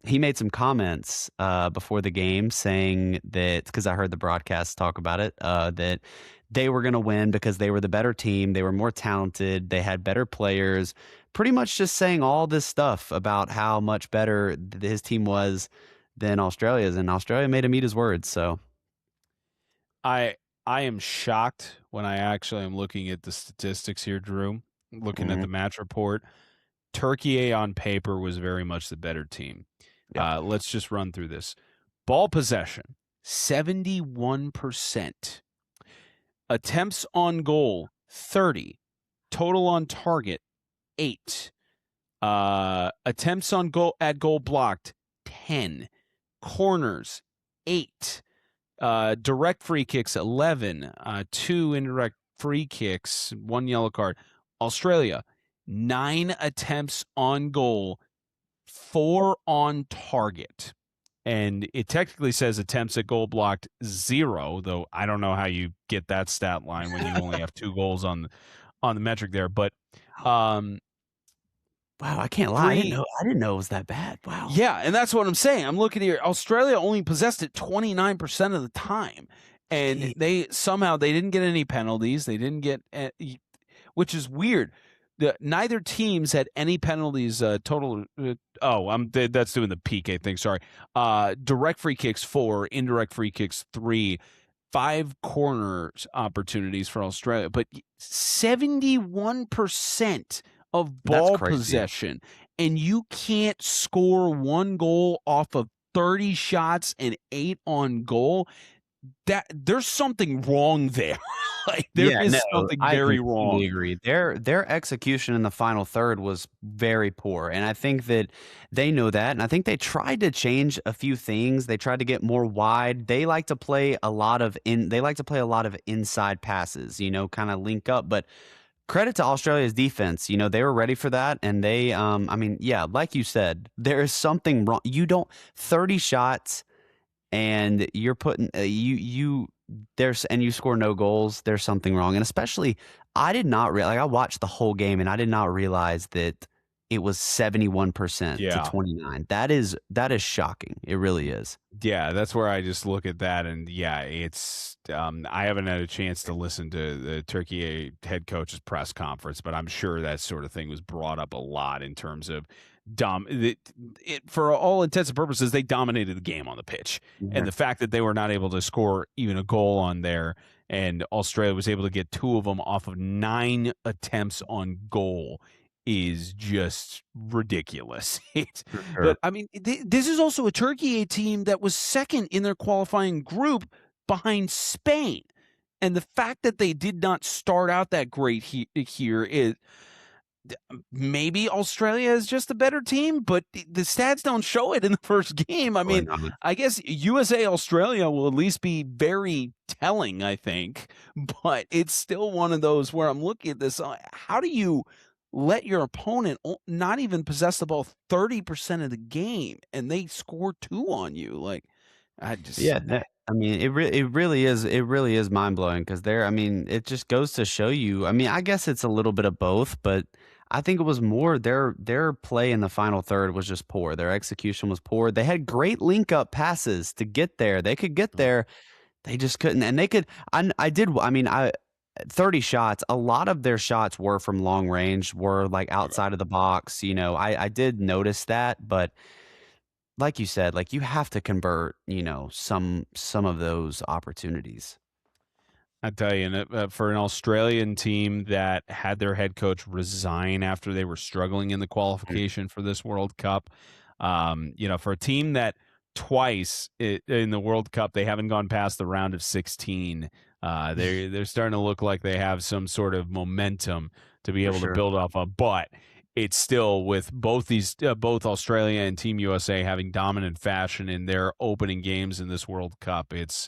He made some comments before the game saying that, because I heard the broadcast talk about it, that they were going to win because they were the better team. They were more talented. They had better players. Pretty much just saying all this stuff about how much better his team was than Australia's, and Australia made him eat his words. So I I am shocked when I actually am looking at the statistics here, Drew, looking at mhm, the match report. Turkey on paper was very much the better team. yeah, Let's just run through this. Ball possession, 71%. Attempts on goal, 30. Total on target, 8. Attempts on goal at goal blocked, 10. Corners, 8. Direct free kicks, 11. 2 indirect free kicks, 1 yellow card. Australia, 9 attempts on goal, 4 on target. And it technically says attempts at goal blocked 0, though I don't know how you get that stat line when you only have 2 goals on the metric there. But um, wow, I can't lie. three, I didn't know it was that bad. Wow. yeah, and that's what I'm saying. I'm looking here. Australia only possessed it 29% of the time, and Gee. they didn't get any penalties. They didn't get, which is weird. Neither teams had any penalties total. That's doing the PK thing. Sorry. Direct free kicks 4, indirect free kicks 3, 5 corners opportunities for Australia, but 71% of That's ball crazy. possession, and you can't score 1 goal off of 30 shots and 8 on goal. That there's something wrong there. Like there Yeah, no, is something I very completely wrong. agree. Their execution in the final third was very poor, and I think that they know that, and I think they tried to change a few things. They tried to get more wide. They like to play a lot of inside passes, kind of link up, but credit to Australia's defense. They were ready for that, and I mean, yeah, like you said, there is something wrong. You don't 30 shots and you're putting you there's and you score no goals, there's something wrong. And especially I did not realize, like, I watched the whole game and I did not realize that it was 71% to Yeah. 29. That is shocking. It really is. Yeah, that's where I just look at that, and yeah, it's I haven't had a chance to listen to the Turkey head coach's press conference, but I'm sure that sort of thing was brought up a lot in terms of for all intents and purposes, they dominated the game on the pitch, and Yeah, the fact that they were not able to score even a goal on there, and Australia was able to get 2 of them off of 9 attempts on goal is just ridiculous. for sure. But I mean, this is also a Turkey team that was second in their qualifying group behind Spain. And the fact that they did not start out that great here is maybe Australia is just a better team, but the stats don't show it in the first game. I Really mean, not. I guess USA Australia will at least be very telling, I think, but it's still one of those where I'm looking at this. How do you let your opponent not even possess the ball 30% of the game and they score 2 on you? Like, I just, Yeah, I mean, it really is mind-blowing because I mean, it just goes to show you. I mean, I guess it's a little bit of both, but I think it was more their play in the final third was just poor. Their execution was poor. They had great link-up passes to get there. They could get there. They just couldn't, and they could. I did. I mean, 30 shots, a lot of their shots were from long range, were like Okay. outside of the box. I did notice that, but like you said, like you have to convert, some of those opportunities. I tell you, and for an Australian team that had their head coach resign after they were struggling in the Mm, qualification for this World Cup, for a team that twice in the World Cup they haven't gone past the round of 16, they're starting to look like they have some sort of momentum to be for able to sure. build off of. But it's still with both Australia and Team USA having dominant fashion in their opening games in this World Cup. It's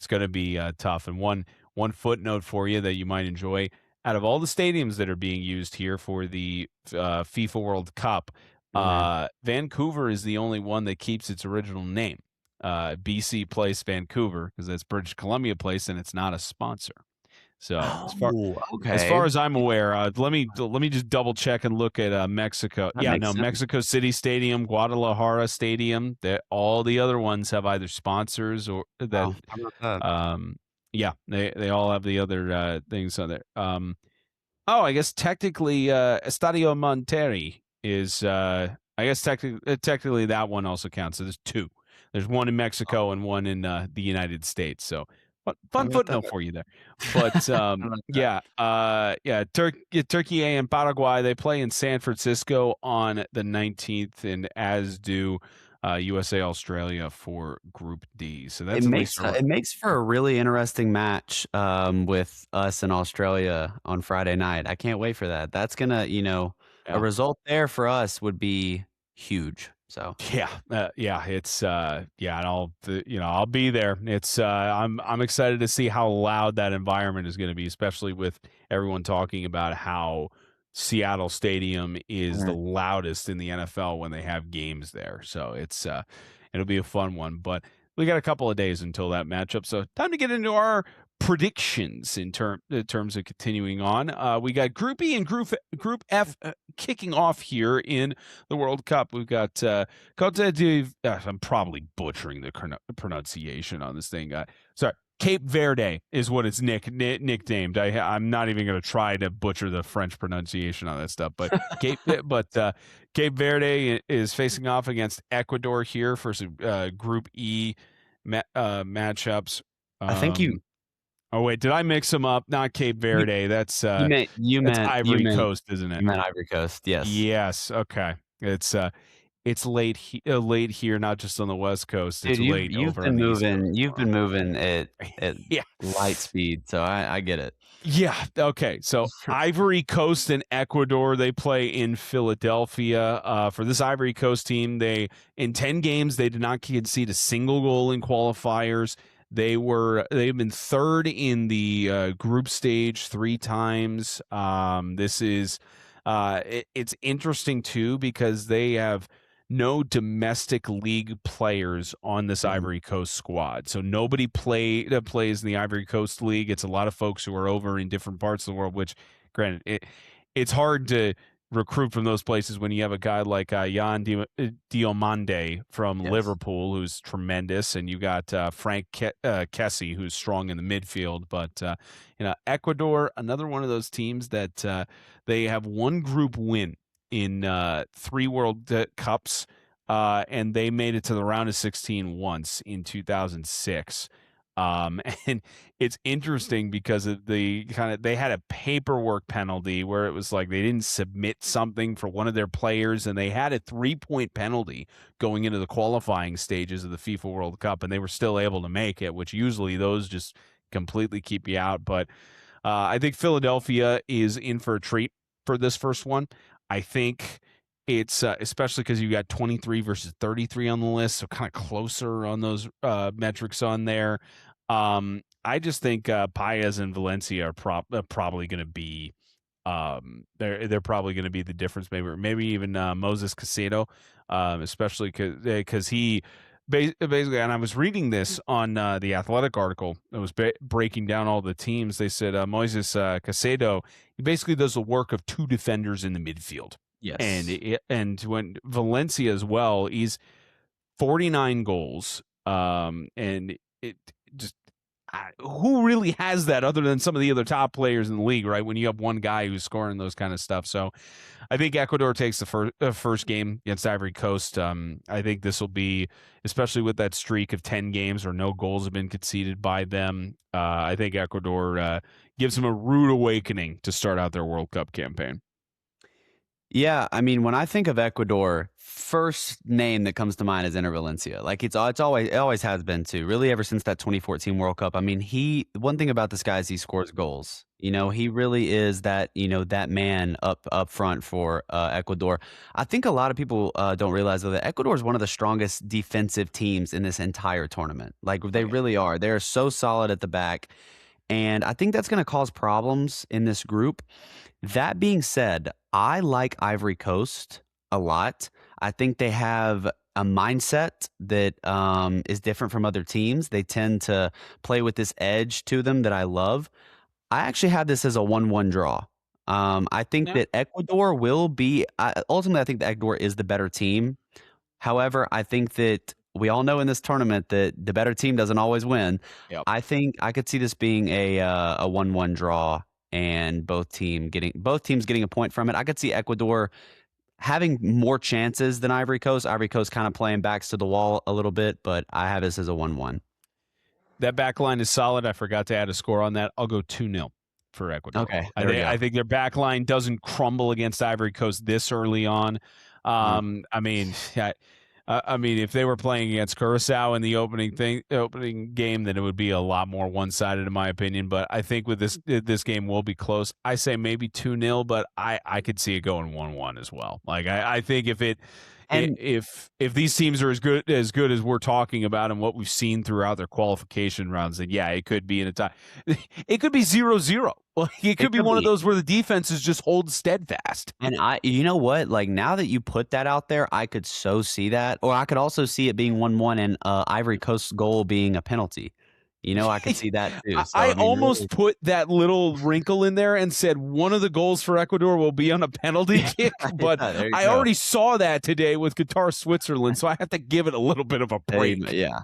going to be tough. And one footnote for you that you might enjoy: out of all the stadiums that are being used here for the FIFA World Cup, Mhm. Vancouver is the only one that keeps its original name, BC Place Vancouver, because that's British Columbia Place, and it's not a sponsor. So Oh, as okay. far as I'm aware, let me just double check and look at Mexico. That Yeah, makes no, sense. Mexico City Stadium, Guadalajara Stadium. That all the other ones have either sponsors or that. Wow, how about that? Um, yeah, they all have the other things on there. Oh, I guess technically, Estadio Monterrey is. I guess technically that one also counts. So there's two. There's one in Mexico and one in the United States. So How fun about that? footnote for you there. But How about that? yeah, Turkey and Paraguay, they play in San Francisco on the 19th, and as do USA Australia for Group D. So It that's at least makes it makes for a really interesting match, with us in Australia on Friday night. I can't wait for that. That's gonna, a yeah. result there for us would be huge. So, Yeah, it's yeah, and I'll be there. It's I'm excited to see how loud that environment is going to be, especially with everyone talking about how Seattle Stadium is the mhm. loudest in the NFL when they have games there. So it'll be a fun one, but we got a couple of days until that matchup. So time to get into our predictions in terms of continuing on. We got Group E and Group F kicking off here in the World Cup. We've got Cote d'Ivoire. I'm probably butchering the pronunciation on this thing. Sorry, Cape Verde is what it's nicknamed. I'm not even going to try to butcher the French pronunciation on that stuff. But Cape Verde is facing off against Ecuador here for some Group E matchups. I think you Um, oh wait, did I mix them up? Not Cape you Verde. you meant you That's meant you Ivory meant Coast, isn't it? you meant Ivory Coast, yes. Yes. Okay. It's late here, not just on the West Coast. It's Dude, you've late you've over on been the East Coast moving as you've well. been moving at Yeah. light speed, so I get it. Yeah. Okay. So Ivory Coast and Ecuador, they play in Philadelphia. For this Ivory Coast team, they in 10 games they did not concede a single goal in qualifiers. They've been third in the group stage three times. This is it's interesting too because they have no domestic league players on this Mhm. Ivory Coast squad. So nobody plays in the Ivory Coast League. It's a lot of folks who are over in different parts of the world, which granted it's hard to recruit from those places when you have a guy like Diomande from Yes. Liverpool who's tremendous, and you got Frank Kessie who's strong in the midfield. But Ecuador, another one of those teams that they have one group win in three World Cups, and they made it to the round of 16 once in 2006. And it's interesting because of they had a paperwork penalty where it was like they didn't submit something for one of their players, and they had a 3-point penalty going into the qualifying stages of the FIFA World Cup, and they were still able to make it, which usually those just completely keep you out. But I think Philadelphia is in for a treat for this first one. I think it's especially because you got 23 versus 33 on the list, so kind of closer on those metrics on there. I just think Paez and Valencia are probably going to be they're probably going to be the difference, maybe even Moses Caicedo, especially because he basically, and I was reading this on the Athletic article that was breaking down all the teams. They said Moses Caicedo, he basically does the work of two defenders in the midfield, and Yes. when Valencia as well, he's 49 goals, and it just who really has that other than some of the other top players in the league, right? When you have one guy who's scoring those kind of stuff. So I think Ecuador takes the first game against Ivory Coast. I think this will be, especially with that streak of 10 games where no goals have been conceded by them. I think Ecuador gives them a rude awakening to start out their World Cup campaign. Yeah, I mean, when I think of Ecuador, first name that comes to mind is Enter Valencia. Like it always has been too. Really, ever since that 2014 World Cup. I mean, one thing about this guy is he scores goals. He really is that that man up front for Ecuador. I think a lot of people don't realize though that Ecuador is one of the strongest defensive teams in this entire tournament. Like they really are. They're so solid at the back, and I think that's going to cause problems in this group. That being said, I like Ivory Coast a lot. I think they have a mindset that is different from other teams. They tend to play with this edge to them that I love. I actually have this as a 1-1 draw. I think Yeah. that Ecuador will be ultimately, I think that Ecuador is the better team. However, I think that we all know in this tournament that the better team doesn't always win. Yep. I think I could see this being a 1-1 draw and both teams getting a point from it. I could see Ecuador having more chances than Ivory Coast. Ivory Coast kind of playing backs to the wall a little bit, but I have this as a 1-1. That back line is solid. I forgot to add a score on that. I'll go 2-0 for Ecuador. Okay, there we go. I think their back line doesn't crumble against Ivory Coast this early on. I mean, if they were playing against Curacao in the opening game, then it would be a lot more one-sided, in my opinion. But I think with this game will be close. I say maybe 2-0, but I could see it going 1-1 as well. Like I think if these teams are as good as we're talking about and what we've seen throughout their qualification rounds, then yeah, it could be in a tie. It could be 0-0. Like it could be one of those where the defenses just hold steadfast. And you know what? Like now that you put that out there, I could so see that, or I could also see it being 1-1 and Ivory Coast's goal being a penalty. I could see that too. So, I mean, almost really, put that little wrinkle in there and said one of the goals for Ecuador will be on a penalty kick, but there you I go. already saw that today with Qatar Switzerland, so I have to give it a little bit of a break. Yeah.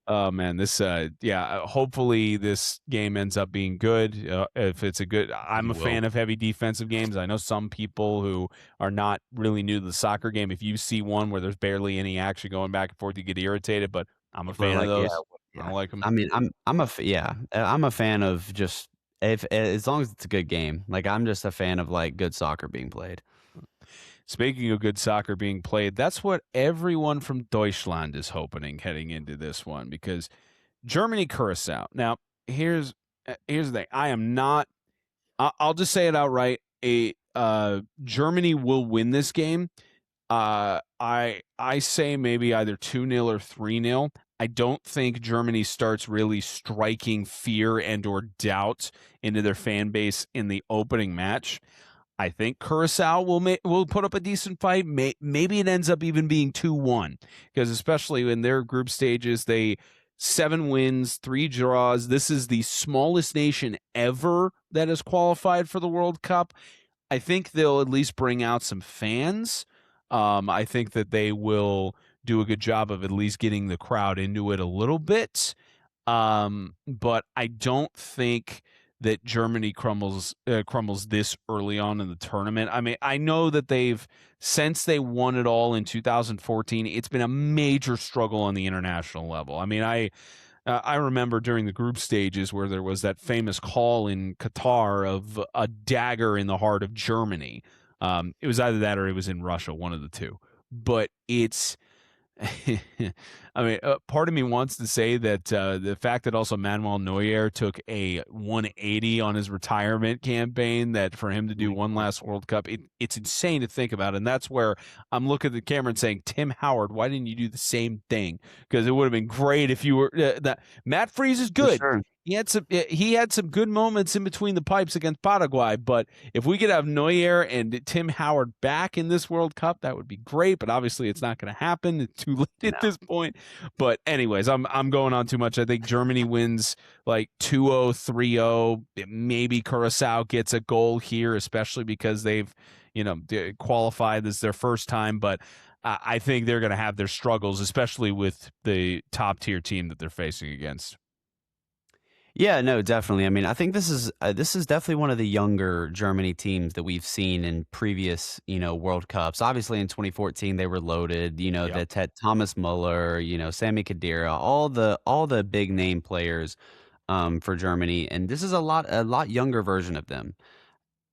Oh man, hopefully this game ends up being good. If it's I'm a fan of heavy defensive games. I know some people who are not really new to the soccer game. If you see one where there's barely any action going back and forth, you get irritated. But I'm a fan of those. Yeah. I don't like them. I mean, I'm a fan of just as long as it's a good game. Like I'm just a fan of like good soccer being played. Speaking of good soccer being played, that's what everyone from Deutschland is hoping heading into this one, because Germany, Curacao. Now, here's the thing. I am not. I'll just say it outright. Germany will win this game. I say maybe either 2-0 or 3-0. I don't think Germany starts really striking fear and or doubt into their fan base in the opening match. I think Curacao will put up a decent fight. Maybe it ends up even being 2-1, because especially in their group stages, 7 wins, 3 draws. This is the smallest nation ever that has qualified for the World Cup. I think they'll at least bring out some fans. I think that they will do a good job of at least getting the crowd into it a little bit. But I don't think that Germany crumbles this early on in the tournament. I mean, I know that since they won it all in 2014, it's been a major struggle on the international level. I mean, I remember during the group stages where there was that famous call in Qatar of a dagger in the heart of Germany. It was either that or it was in Russia, one of the two. But it's I mean, part of me wants to say that the fact that also Manuel Neuer took a 180 on his retirement campaign, that for him to do one last World Cup, it's insane to think about. And that's where I'm looking at the camera and saying, Tim Howard, why didn't you do the same thing? Because it would have been great if you were that. Matt Freese is good. Sure. He had some good moments in between the pipes against Paraguay, but if we could have Neuer and Tim Howard back in this World Cup, that would be great. But obviously, it's not going to happen. It's too late at this point. But anyways, I'm going on too much. I think Germany wins like 2-0, 3-0. Maybe Curacao gets a goal here, especially because they've qualified. This is their first time, but I think they're going to have their struggles, especially with the top tier team that they're facing against. Yeah, no, definitely. I mean, I think this is definitely one of the younger Germany teams that we've seen in previous, World Cups. Obviously, in 2014 they were loaded. Yep. That had Thomas Muller, Sami Khedira, all the big name players for Germany, and this is a lot younger version of them.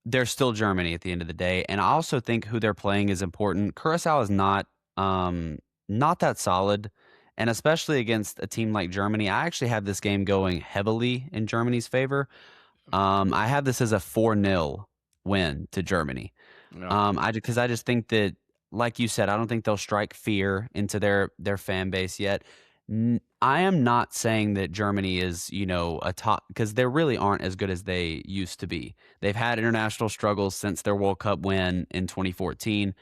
They're still Germany at the end of the day, and I also think who they're playing is important. Curacao is not that solid, and especially against a team like Germany. I actually have this game going heavily in Germany's favor. I have this as a 4-0 win to Germany. Yep. Because I just think that, like you said, I don't think they'll strike fear into their fan base yet. I am not saying that Germany is, a top, because they really aren't as good as they used to be. They've had international struggles since their World Cup win in 2014.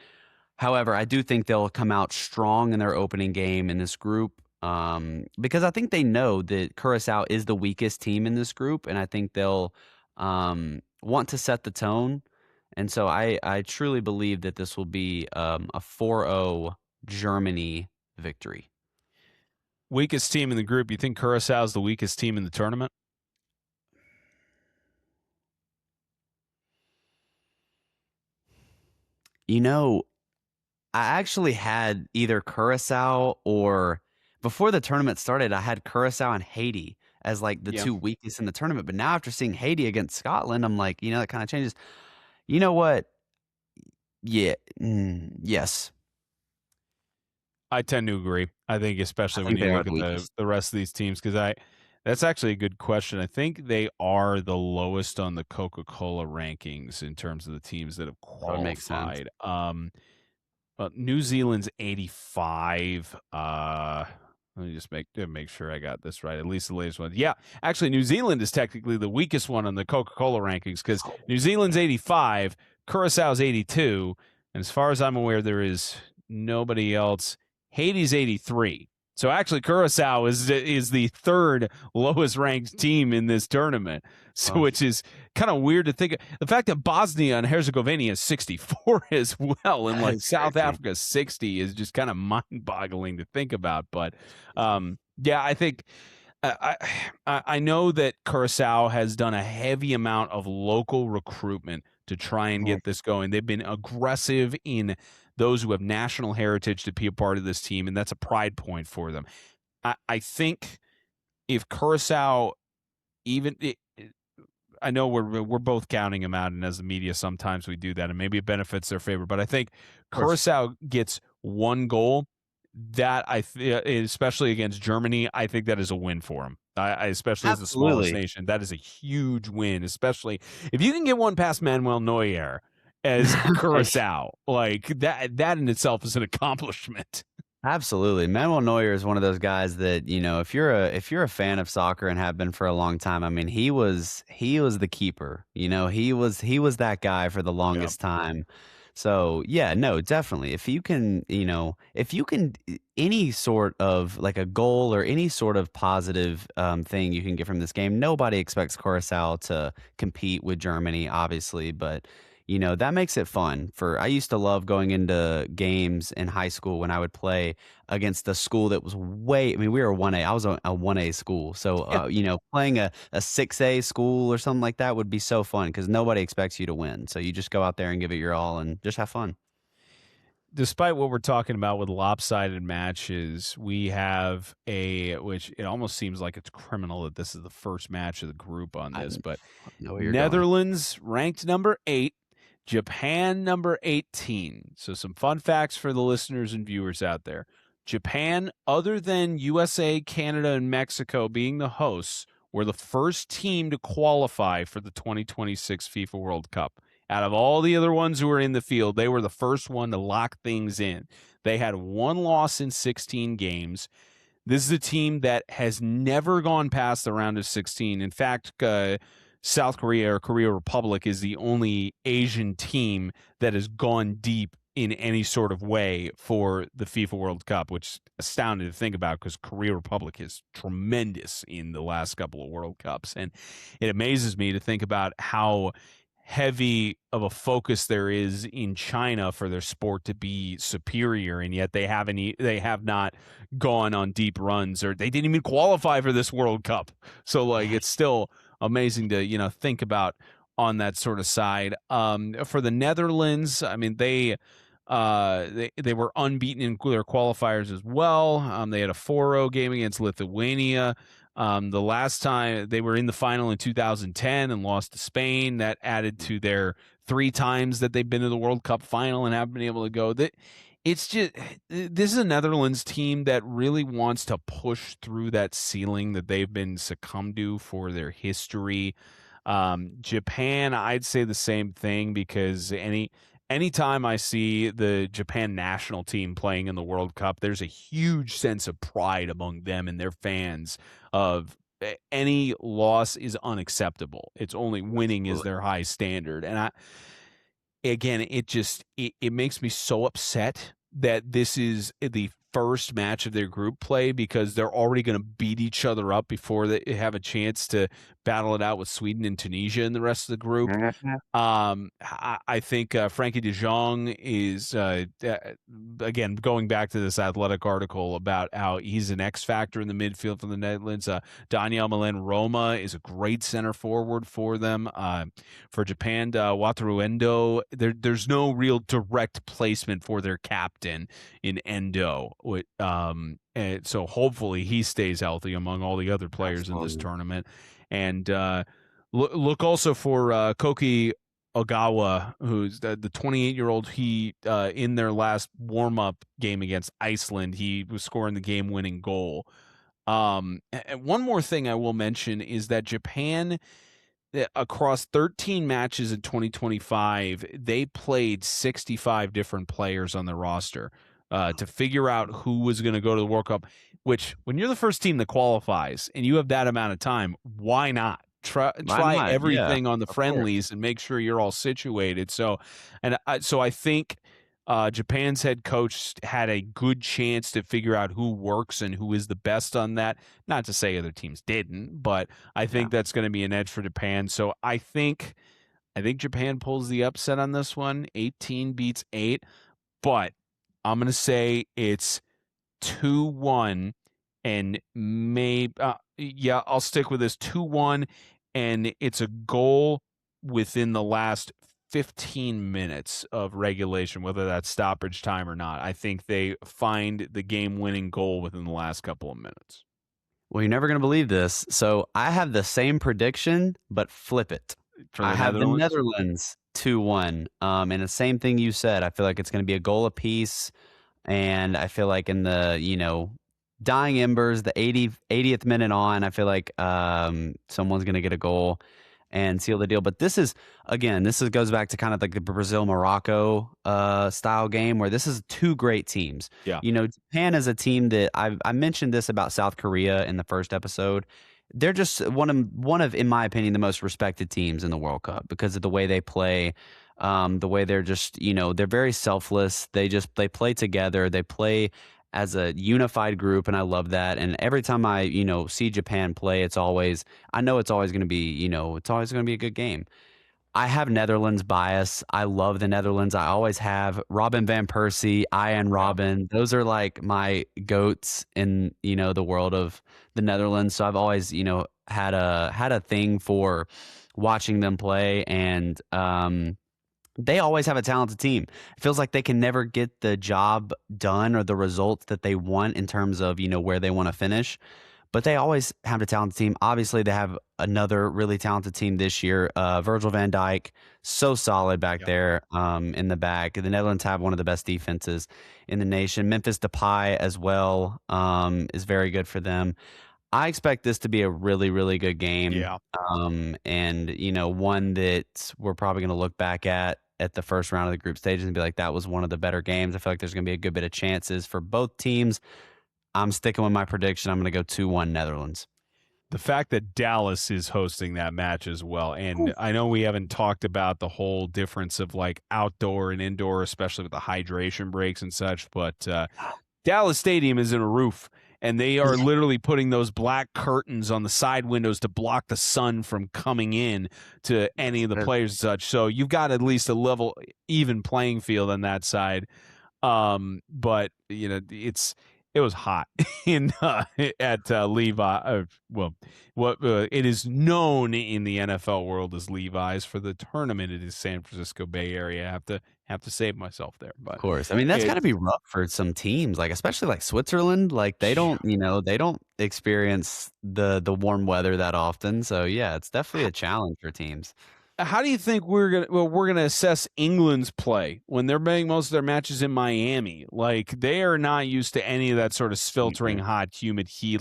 However, I do think they'll come out strong in their opening game in this group, because I think they know that Curacao is the weakest team in this group, and I think they'll want to set the tone. And so I truly believe that this will be a 4-0 Germany victory. Weakest team in the group. You think Curacao is the weakest team in the tournament? You know, I actually had either Curacao or before the tournament started, I had Curacao and Haiti as like the Yeah. two weakest in the tournament. But now after seeing Haiti against Scotland, I'm like, that kind of changes. You know what? Yeah, yes, I tend to agree. I think I especially when think you they are look the at the weakest. the rest of these teams, because that's actually a good question. I think they are the lowest on the Coca-Cola rankings in terms of the teams that have That would make sense. qualified. New Zealand's 85. Let me just make sure I got this right. At least the latest one. Yeah, actually, New Zealand is technically the weakest one on the Coca-Cola rankings because New Zealand's 85, Curaçao's 82, and as far as I'm aware, there is nobody else. Haiti's 83. So actually, Curacao is the third lowest ranked team in this tournament. So Oh, which is kind of weird to think. The fact that Bosnia and Herzegovina is 64 as well, and like that's South crazy. Africa 60 is just kind of mind-boggling to think about. But yeah, I think I know that Curacao has done a heavy amount of local recruitment to try and Mhm. get this going. They've been aggressive in those who have national heritage to be a part of this team, and that's a pride point for them. I think if Curacao even I know we're both counting them out, and as the media, sometimes we do that, and maybe it benefits their favor. But I think Of course. Curacao gets one goal. That especially against Germany, I think that is a win for them. Especially as the smallest Absolutely. nation, that is a huge win. Especially if you can get one past Manuel Neuer as Curacao, like that. That in itself is an accomplishment. Absolutely. Manuel Neuer is one of those guys that, if you're a fan of soccer and have been for a long time, I mean, he was the keeper. He was that guy for the Yeah. longest time. So, yeah, no, definitely. If you can any sort of like a goal or any sort of positive thing you can get from this game. Nobody expects Curacao to compete with Germany, obviously, but that makes it fun. I used to love going into games in high school when I would play against a school that was I mean, we were 1A. I was a 1A school. So, playing a 6A school or something like that would be so fun because nobody expects you to win. So you just go out there and give it your all and just have fun. Despite what we're talking about with lopsided matches, we have which it almost seems like it's criminal that this is the first match of the group on I this, but know where you're going. Netherlands ranked number 8, Japan number 18. So some fun facts for the listeners and viewers out there. Japan, other than USA, Canada, and Mexico being the hosts, were the first team to qualify for the 2026 FIFA World Cup. Out of all the other ones who were in the field, they were the first one to lock things in. They had one loss in 16 games. This is a team that has never gone past the round of 16. In fact, South Korea or Korea Republic is the only Asian team that has gone deep in any sort of way for the FIFA World Cup, which is astounding to think about because Korea Republic is tremendous in the last couple of World Cups. And it amazes me to think about how heavy of a focus there is in China for their sport to be superior, and yet they have not gone on deep runs, or they didn't even qualify for this World Cup. So like it's still amazing to think about on that sort of side. For the Netherlands, I mean they were unbeaten in their qualifiers as well. They had a 4-0 game against Lithuania. The last time they were in the final in 2010 and lost to Spain, that added to their 3 times that they've been to the World Cup final and haven't been able to go. It's just, this is a Netherlands team that really wants to push through that ceiling that they've been succumbed to for their history. Japan, I'd say the same thing, because anytime I see the Japan national team playing in the World Cup, there's a huge sense of pride among them and their fans of any loss is unacceptable. It's only winning is their high standard. And it makes me so upset that this is the first match of their group play, because they're already going to beat each other up before they have a chance to battle it out with Sweden and Tunisia in the rest of the group. I think Frankie de Jong is, again, going back to this Athletic article about how he's an X factor in the midfield for the Netherlands. Daniel Malen Roma is a great center forward for them. For Japan, Wataru Endo, there's no real direct placement for their captain in Endo. And so hopefully he stays healthy among all the other players in this tournament. And look also for Koki Ogawa, who's the 28-year-old. He in their last warm-up game against Iceland, he was scoring the game-winning goal. And one more thing I will mention is that Japan, across 13 matches in 2025, they played 65 different players on the roster to figure out who was going to go to the World Cup, which when you're the first team that qualifies and you have that amount of time, why not? Try everything on the friendlies and make sure you're all situated. So I think Japan's head coach had a good chance to figure out who works and who is the best on that. Not to say other teams didn't, but I think that's going to be an edge for Japan. So I think Japan pulls the upset on this one. 18 beats 8, but I'm going to say it's 2-1, and I'll stick with this 2-1, and it's a goal within the last 15 minutes of regulation, whether that's stoppage time or not. I think they find the game-winning goal within the last couple of minutes. Well, you're never going to believe this. So I have the same prediction, but flip it. I have the Netherlands 2-1. And the same thing you said. I feel like it's going to be a goal apiece. And I feel like in the, dying embers, the 80th minute on, I feel like someone's going to get a goal and seal the deal. But this goes back to kind of like the Brazil-Morocco style game, where this is 2 great teams. Yeah. Japan is a team that I mentioned this about South Korea in the first episode. They're just one of, in my opinion, the most respected teams in the World Cup because of the way they play. The way they're just, they're very selfless. They play together. They play as a unified group, and I love that. And every time I, see Japan play, I know it's always going to be, it's always going to be a good game. I have Netherlands bias. I love the Netherlands. I always have. Robin van Persie, Ian Robin. Those are like my goats in, the world of the Netherlands. So I've always, had a thing for watching them play, and they always have a talented team. It feels like they can never get the job done or the results that they want in terms of, where they want to finish. But they always have a talented team. Obviously, they have another really talented team this year. Virgil van Dijk, so solid back there in the back. The Netherlands have one of the best defenses in the nation. Memphis Depay as well is very good for them. I expect this to be a really, really good game. Yeah. And, one that we're probably going to look back at the first round of the group stages and be like, that was one of the better games. I feel like there's going to be a good bit of chances for both teams. I'm sticking with my prediction. I'm going to go 2-1 Netherlands. The fact that Dallas is hosting that match as well. And I know we haven't talked about the whole difference of like outdoor and indoor, especially with the hydration breaks and such, but Dallas Stadium is in a roof. and they are literally putting those black curtains on the side windows to block the sun from coming in to any of the players and such. So you've got at least a level, even playing field on that side. But it was hot in at Levi. What it is known in the NFL world as Levi's. For the tournament, it is San Francisco Bay Area. I have to save myself there, Of but course. I mean, that's gotta be rough for some teams, like, especially, like, Switzerland, like, they don't experience the warm weather that often, so, yeah, it's definitely a challenge for teams. how do you think we're gonna assess England's play when they're playing most of their matches in Miami? Like, they are not used to any of that sort of sweltering hot, humid heat.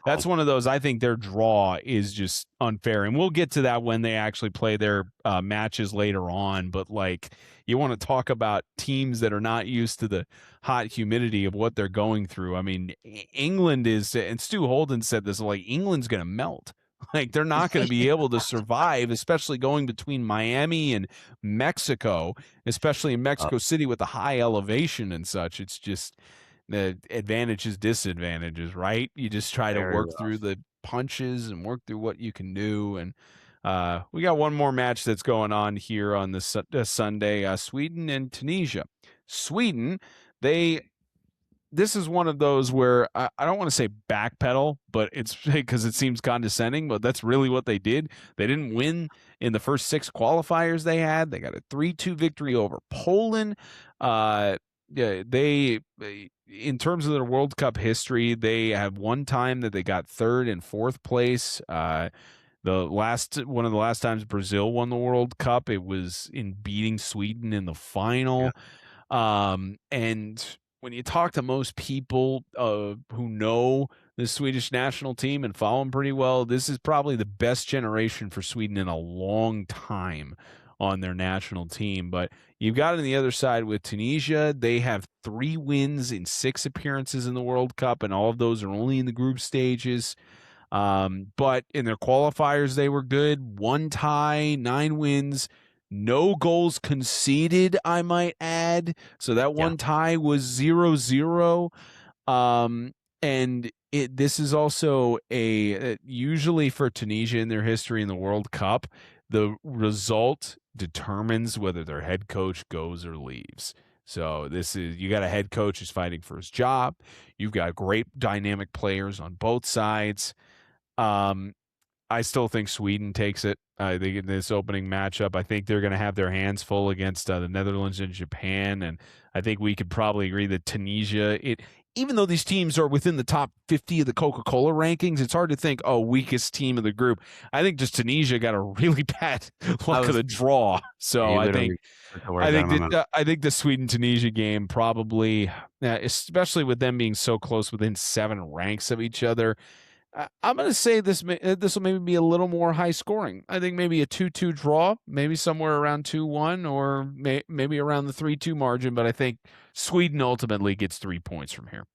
That's one of those. I think their draw is just unfair, and we'll get to that when they actually play their matches later on. But you want to talk about teams that are not used to the hot humidity of what they're going through. I mean, England is, and Stu Holden said this, England's gonna melt. They're not going to be able to survive, especially going between Miami and Mexico, especially in Mexico City with the high elevation and such. It's just the advantages, disadvantages, right? You just try to work through the punches and work through what you can do. And we got one more match that's going on here on this Sunday, Sweden and Tunisia. Sweden, this is one of those where I don't want to say backpedal, but it's because it seems condescending, but that's really what they did. They didn't win in the first 6 qualifiers they had. They got a 3-2 victory over Poland. In terms of their World Cup history, they have one time that they got 3rd and 4th place. One of the last times Brazil won the World Cup, it was in beating Sweden in the final. And when you talk to most people who know the Swedish national team and follow them pretty well, this is probably the best generation for Sweden in a long time on their national team. But you've got on the other side with Tunisia, they have 3 wins in 6 appearances in the World Cup, and all of those are only in the group stages. But in their qualifiers, they were good. 1 tie, 9 wins. No goals conceded, I might add. So that one tie was 0-0. And this is also usually for Tunisia in their history in the World Cup, the result determines whether their head coach goes or leaves. So you got a head coach who's fighting for his job. You've got great dynamic players on both sides. I still think Sweden takes it. In this opening matchup, I think they're going to have their hands full against the Netherlands and Japan, and I think we could probably agree that Tunisia, even though these teams are within the top 50 of the Coca-Cola rankings, it's hard to think, weakest team of the group. I think just Tunisia got a really bad luck of the draw. So I think the Sweden-Tunisia game probably, especially with them being so close within 7 ranks of each other, I'm going to say this will maybe be a little more high scoring. I think maybe a 2-2 draw, maybe somewhere around 2-1, or maybe around the 3-2 margin. But I think Sweden ultimately gets 3 points from here.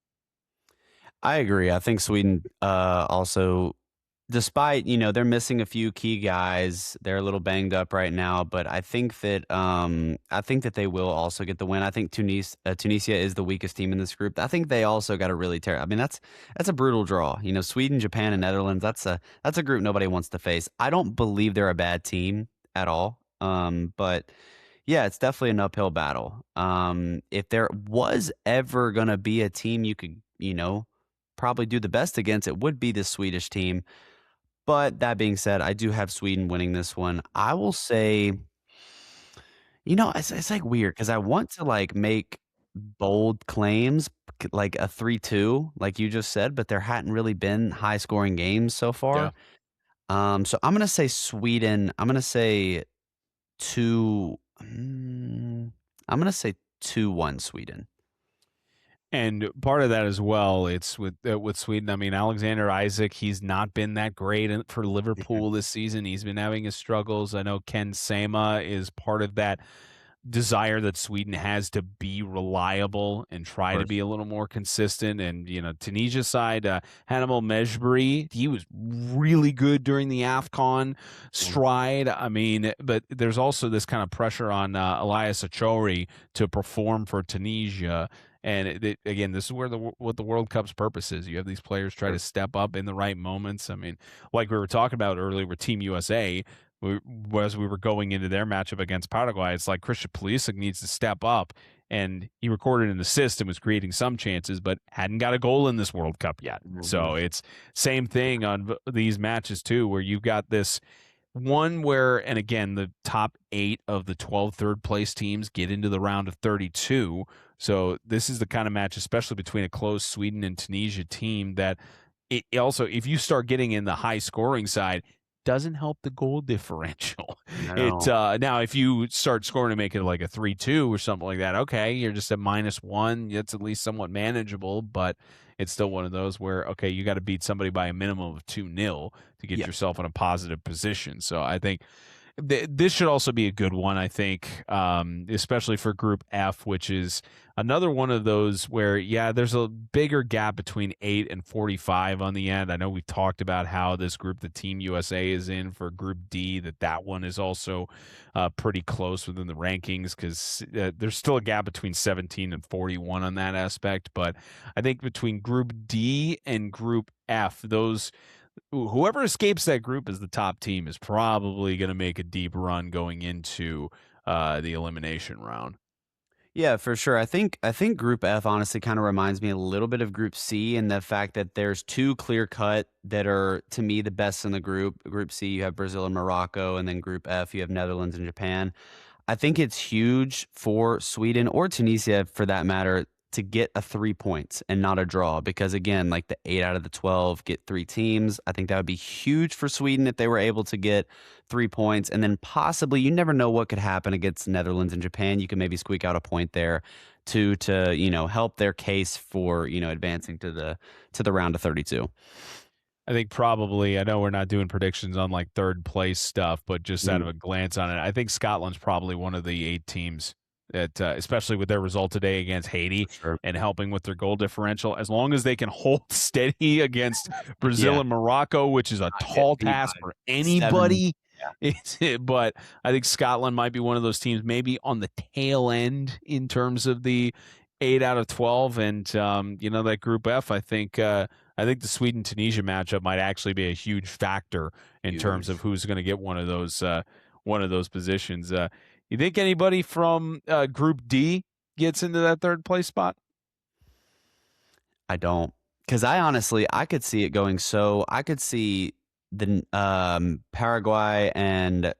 I agree. I think Sweden also, despite, they're missing a few key guys, they're a little banged up right now, but I think that they will also get the win. I think Tunisia is the weakest team in this group. I think they also got a really I mean, that's a brutal draw. Sweden, Japan, and Netherlands, that's a group nobody wants to face. I don't believe they're a bad team at all. But yeah, it's definitely an uphill battle. If there was ever going to be a team you could, probably do the best against, it would be the Swedish team. But that being said, I do have Sweden winning this one. I will say, it's like weird because I want to make bold claims like a 3-2, like you just said, but there hadn't really been high scoring games so far. So I'm gonna say Sweden. I'm gonna say 2-1 Sweden. And part of that as well, it's with Sweden. I mean, Alexander Isak, he's not been that great for Liverpool this season. He's been having his struggles. I know Ken Sema is part of that desire that Sweden has to be reliable and Of try to be course. a little more consistent. And, Tunisia side, Hannibal Mejbri, he was really good during the AFCON Yeah. stride. I mean, but there's also this kind of pressure on Elias Achori to perform for Tunisia. And again, this is where what the World Cup's purpose is. You have these players try to Sure. step up in the right moments. I mean, like we were talking about earlier with Team USA, we, as we were going into their matchup against Paraguay, it's like Christian Pulisic needs to step up, and he recorded an assist and was creating some chances, but hadn't got a goal in this World Cup yet. Mhm. So it's same thing on these matches too, where you've got this one where, and again, the top 8 of the 12 third place teams get into the round of 32. So this is the kind of match, especially between a close Sweden and Tunisia team, that it also, if you start getting in the high scoring side, doesn't help the goal differential. It No. now if you start scoring to make it like a 3-2 or something like that, okay, you're just at -1. It's at least somewhat manageable, but it's still one of those where, okay, you got to beat somebody by a minimum of 2-0 to get Yeah. yourself in a positive position. So I think this should also be a good one, I think, especially for Group F, which is another one of those where, yeah, there's a bigger gap between 8 and 45 on the end. I know we've talked about how this group, the Team USA is in for Group D, that one is also pretty close within the rankings because there's still a gap between 17 and 41 on that aspect. But I think between Group D and Group F, whoever escapes that group as the top team is probably going to make a deep run going into the elimination round. Yeah, for sure. I think Group F honestly kind of reminds me a little bit of Group C in the fact that there's two clear cut that are to me the best in the group. Group C, you have Brazil and Morocco, and then Group F, you have Netherlands and Japan. I think it's huge for Sweden or Tunisia for that matter to get a 3 points and not a draw because again, like the 8 out of the 12 get 3 teams. I think that would be huge for Sweden if they were able to get 3 points and then possibly you never know what could happen against Netherlands and Japan. You could maybe squeak out a point there to help their case for, advancing to the round of 32. I think probably, I know we're not doing predictions on like third place stuff, but just out of Mm, a glance on it, I think Scotland's probably one of the 8 teams that, especially with their result today against for Haiti sure. and helping with their goal differential, as long as they can hold steady against Brazil Yeah. and Morocco, which is a Not get tall beat by task for 7. anybody. Yeah, But I think Scotland might be one of those teams, maybe on the tail end in terms of the 8 out of 12. And, that Group F, I think the Sweden Tunisia matchup might actually be a huge factor in terms of huge. who's going to get one of those positions. You think anybody from Group D gets into that third place spot? I don't, because I could see it going I could see Paraguay and,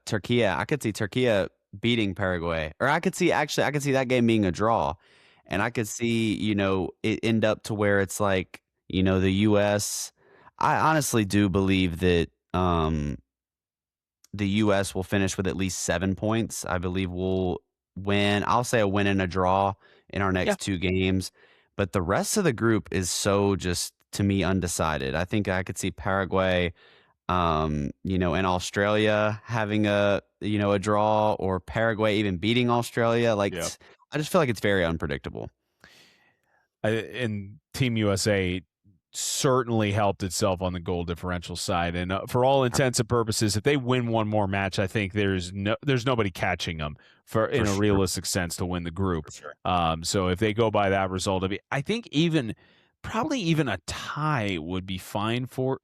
Turkey. I could see Turkey beating Paraguay, or I could see that game being a draw, and I could see, it end up to where it's like, the US I honestly do believe that, the US will finish with at least 7 points. I believe we'll I'll say a win and a draw in our Yeah. next 2 games, but the rest of the group is so just, to me, undecided. I think I could see Paraguay, and Australia having a draw or Paraguay even beating Australia. Like, Yeah. I just feel like it's very unpredictable. And Team USA certainly helped itself on the goal differential side. And for all intents and purposes, if they win one more match, I think there's nobody catching them for For in a sure, realistic sense to win the for group. sure, So if they go by that result, I think probably even a tie would be fine for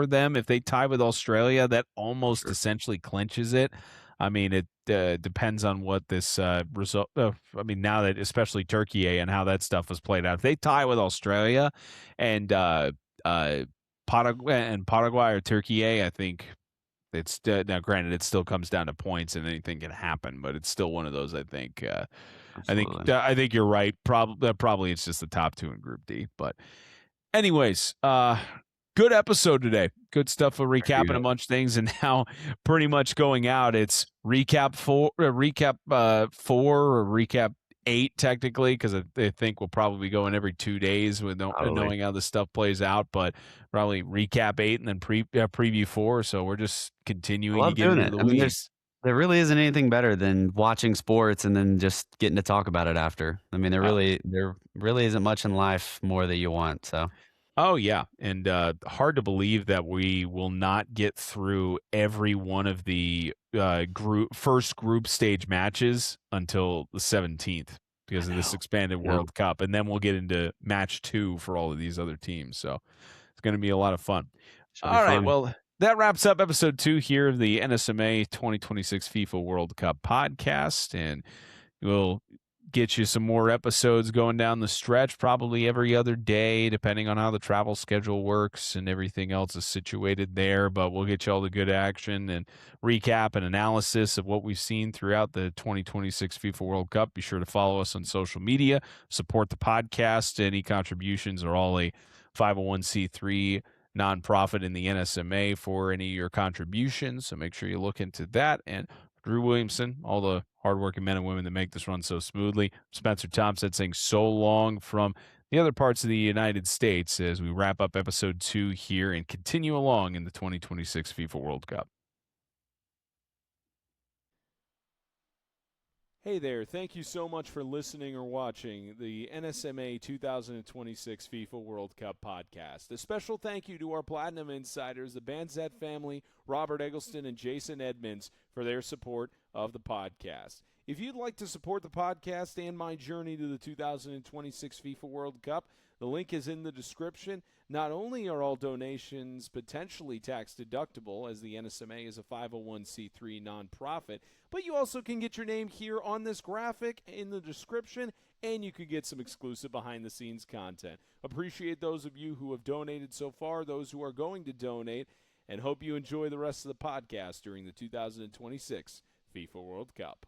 them if they tie with Australia. That for almost sure. essentially clinches it. I mean, it depends on what this result. I mean, now that especially Turkey and how that stuff was played out, if they tie with Australia and uh, Paraguay or Turkey, I think it's now. Granted, it still comes down to points, and anything can happen, but it's still one of those. Absolutely. I think you're right. Probably it's just the top 2 in Group D, but. Anyways, good episode today. Good stuff for Very recapping a good. bunch of things, and now pretty much going out. It's recap 4 or recap 8 technically, because I think we'll probably be going every 2 days with Probably. knowing how this stuff plays out. But probably recap 8 and then preview 4. So we're just I continuing to love get doing into it. the I mean, there's weeds. There really isn't anything better than watching sports and then just getting to talk about it after. I mean, there really isn't much in life more that you want. So Oh yeah, and hard to believe that we will not get through every one of the first group stage matches until the 17th I because of this know. expanded Yeah, World Cup, and then we'll get into match 2 for all of these other teams. So it's going to be a lot of fun. should be All right, fun. well, that wraps up episode 2 here of the NSMA 2026 FIFA World Cup podcast, and we'll get you some more episodes going down the stretch, probably every other day, depending on how the travel schedule works and everything else is situated there. But we'll get you all the good action and recap and analysis of what we've seen throughout the 2026 FIFA World Cup. Be sure to follow us on social media, support the podcast. Any contributions are all a 501c3 nonprofit in the NSMA for any of your contributions. So make sure you look into that. And Drew Williamson, all the hardworking men and women that make this run so smoothly. Spencer Thompson saying so long from the other parts of the United States as we wrap up episode 2 here and continue along in the 2026 FIFA World Cup. Hey there, thank you so much for listening or watching the NSMA 2026 FIFA World Cup podcast. A special thank you to our Platinum Insiders, the Banzet family, Robert Eggleston and Jason Edmonds, for their support of the podcast. If you'd like to support the podcast and my journey to the 2026 FIFA World Cup, the link is in the description. Not only are all donations potentially tax deductible, as the NSMA is a 501c3 nonprofit, but you also can get your name here on this graphic in the description, and you could get some exclusive behind-the-scenes content. Appreciate those of you who have donated so far, those who are going to donate, and hope you enjoy the rest of the podcast during the 2026 FIFA World Cup.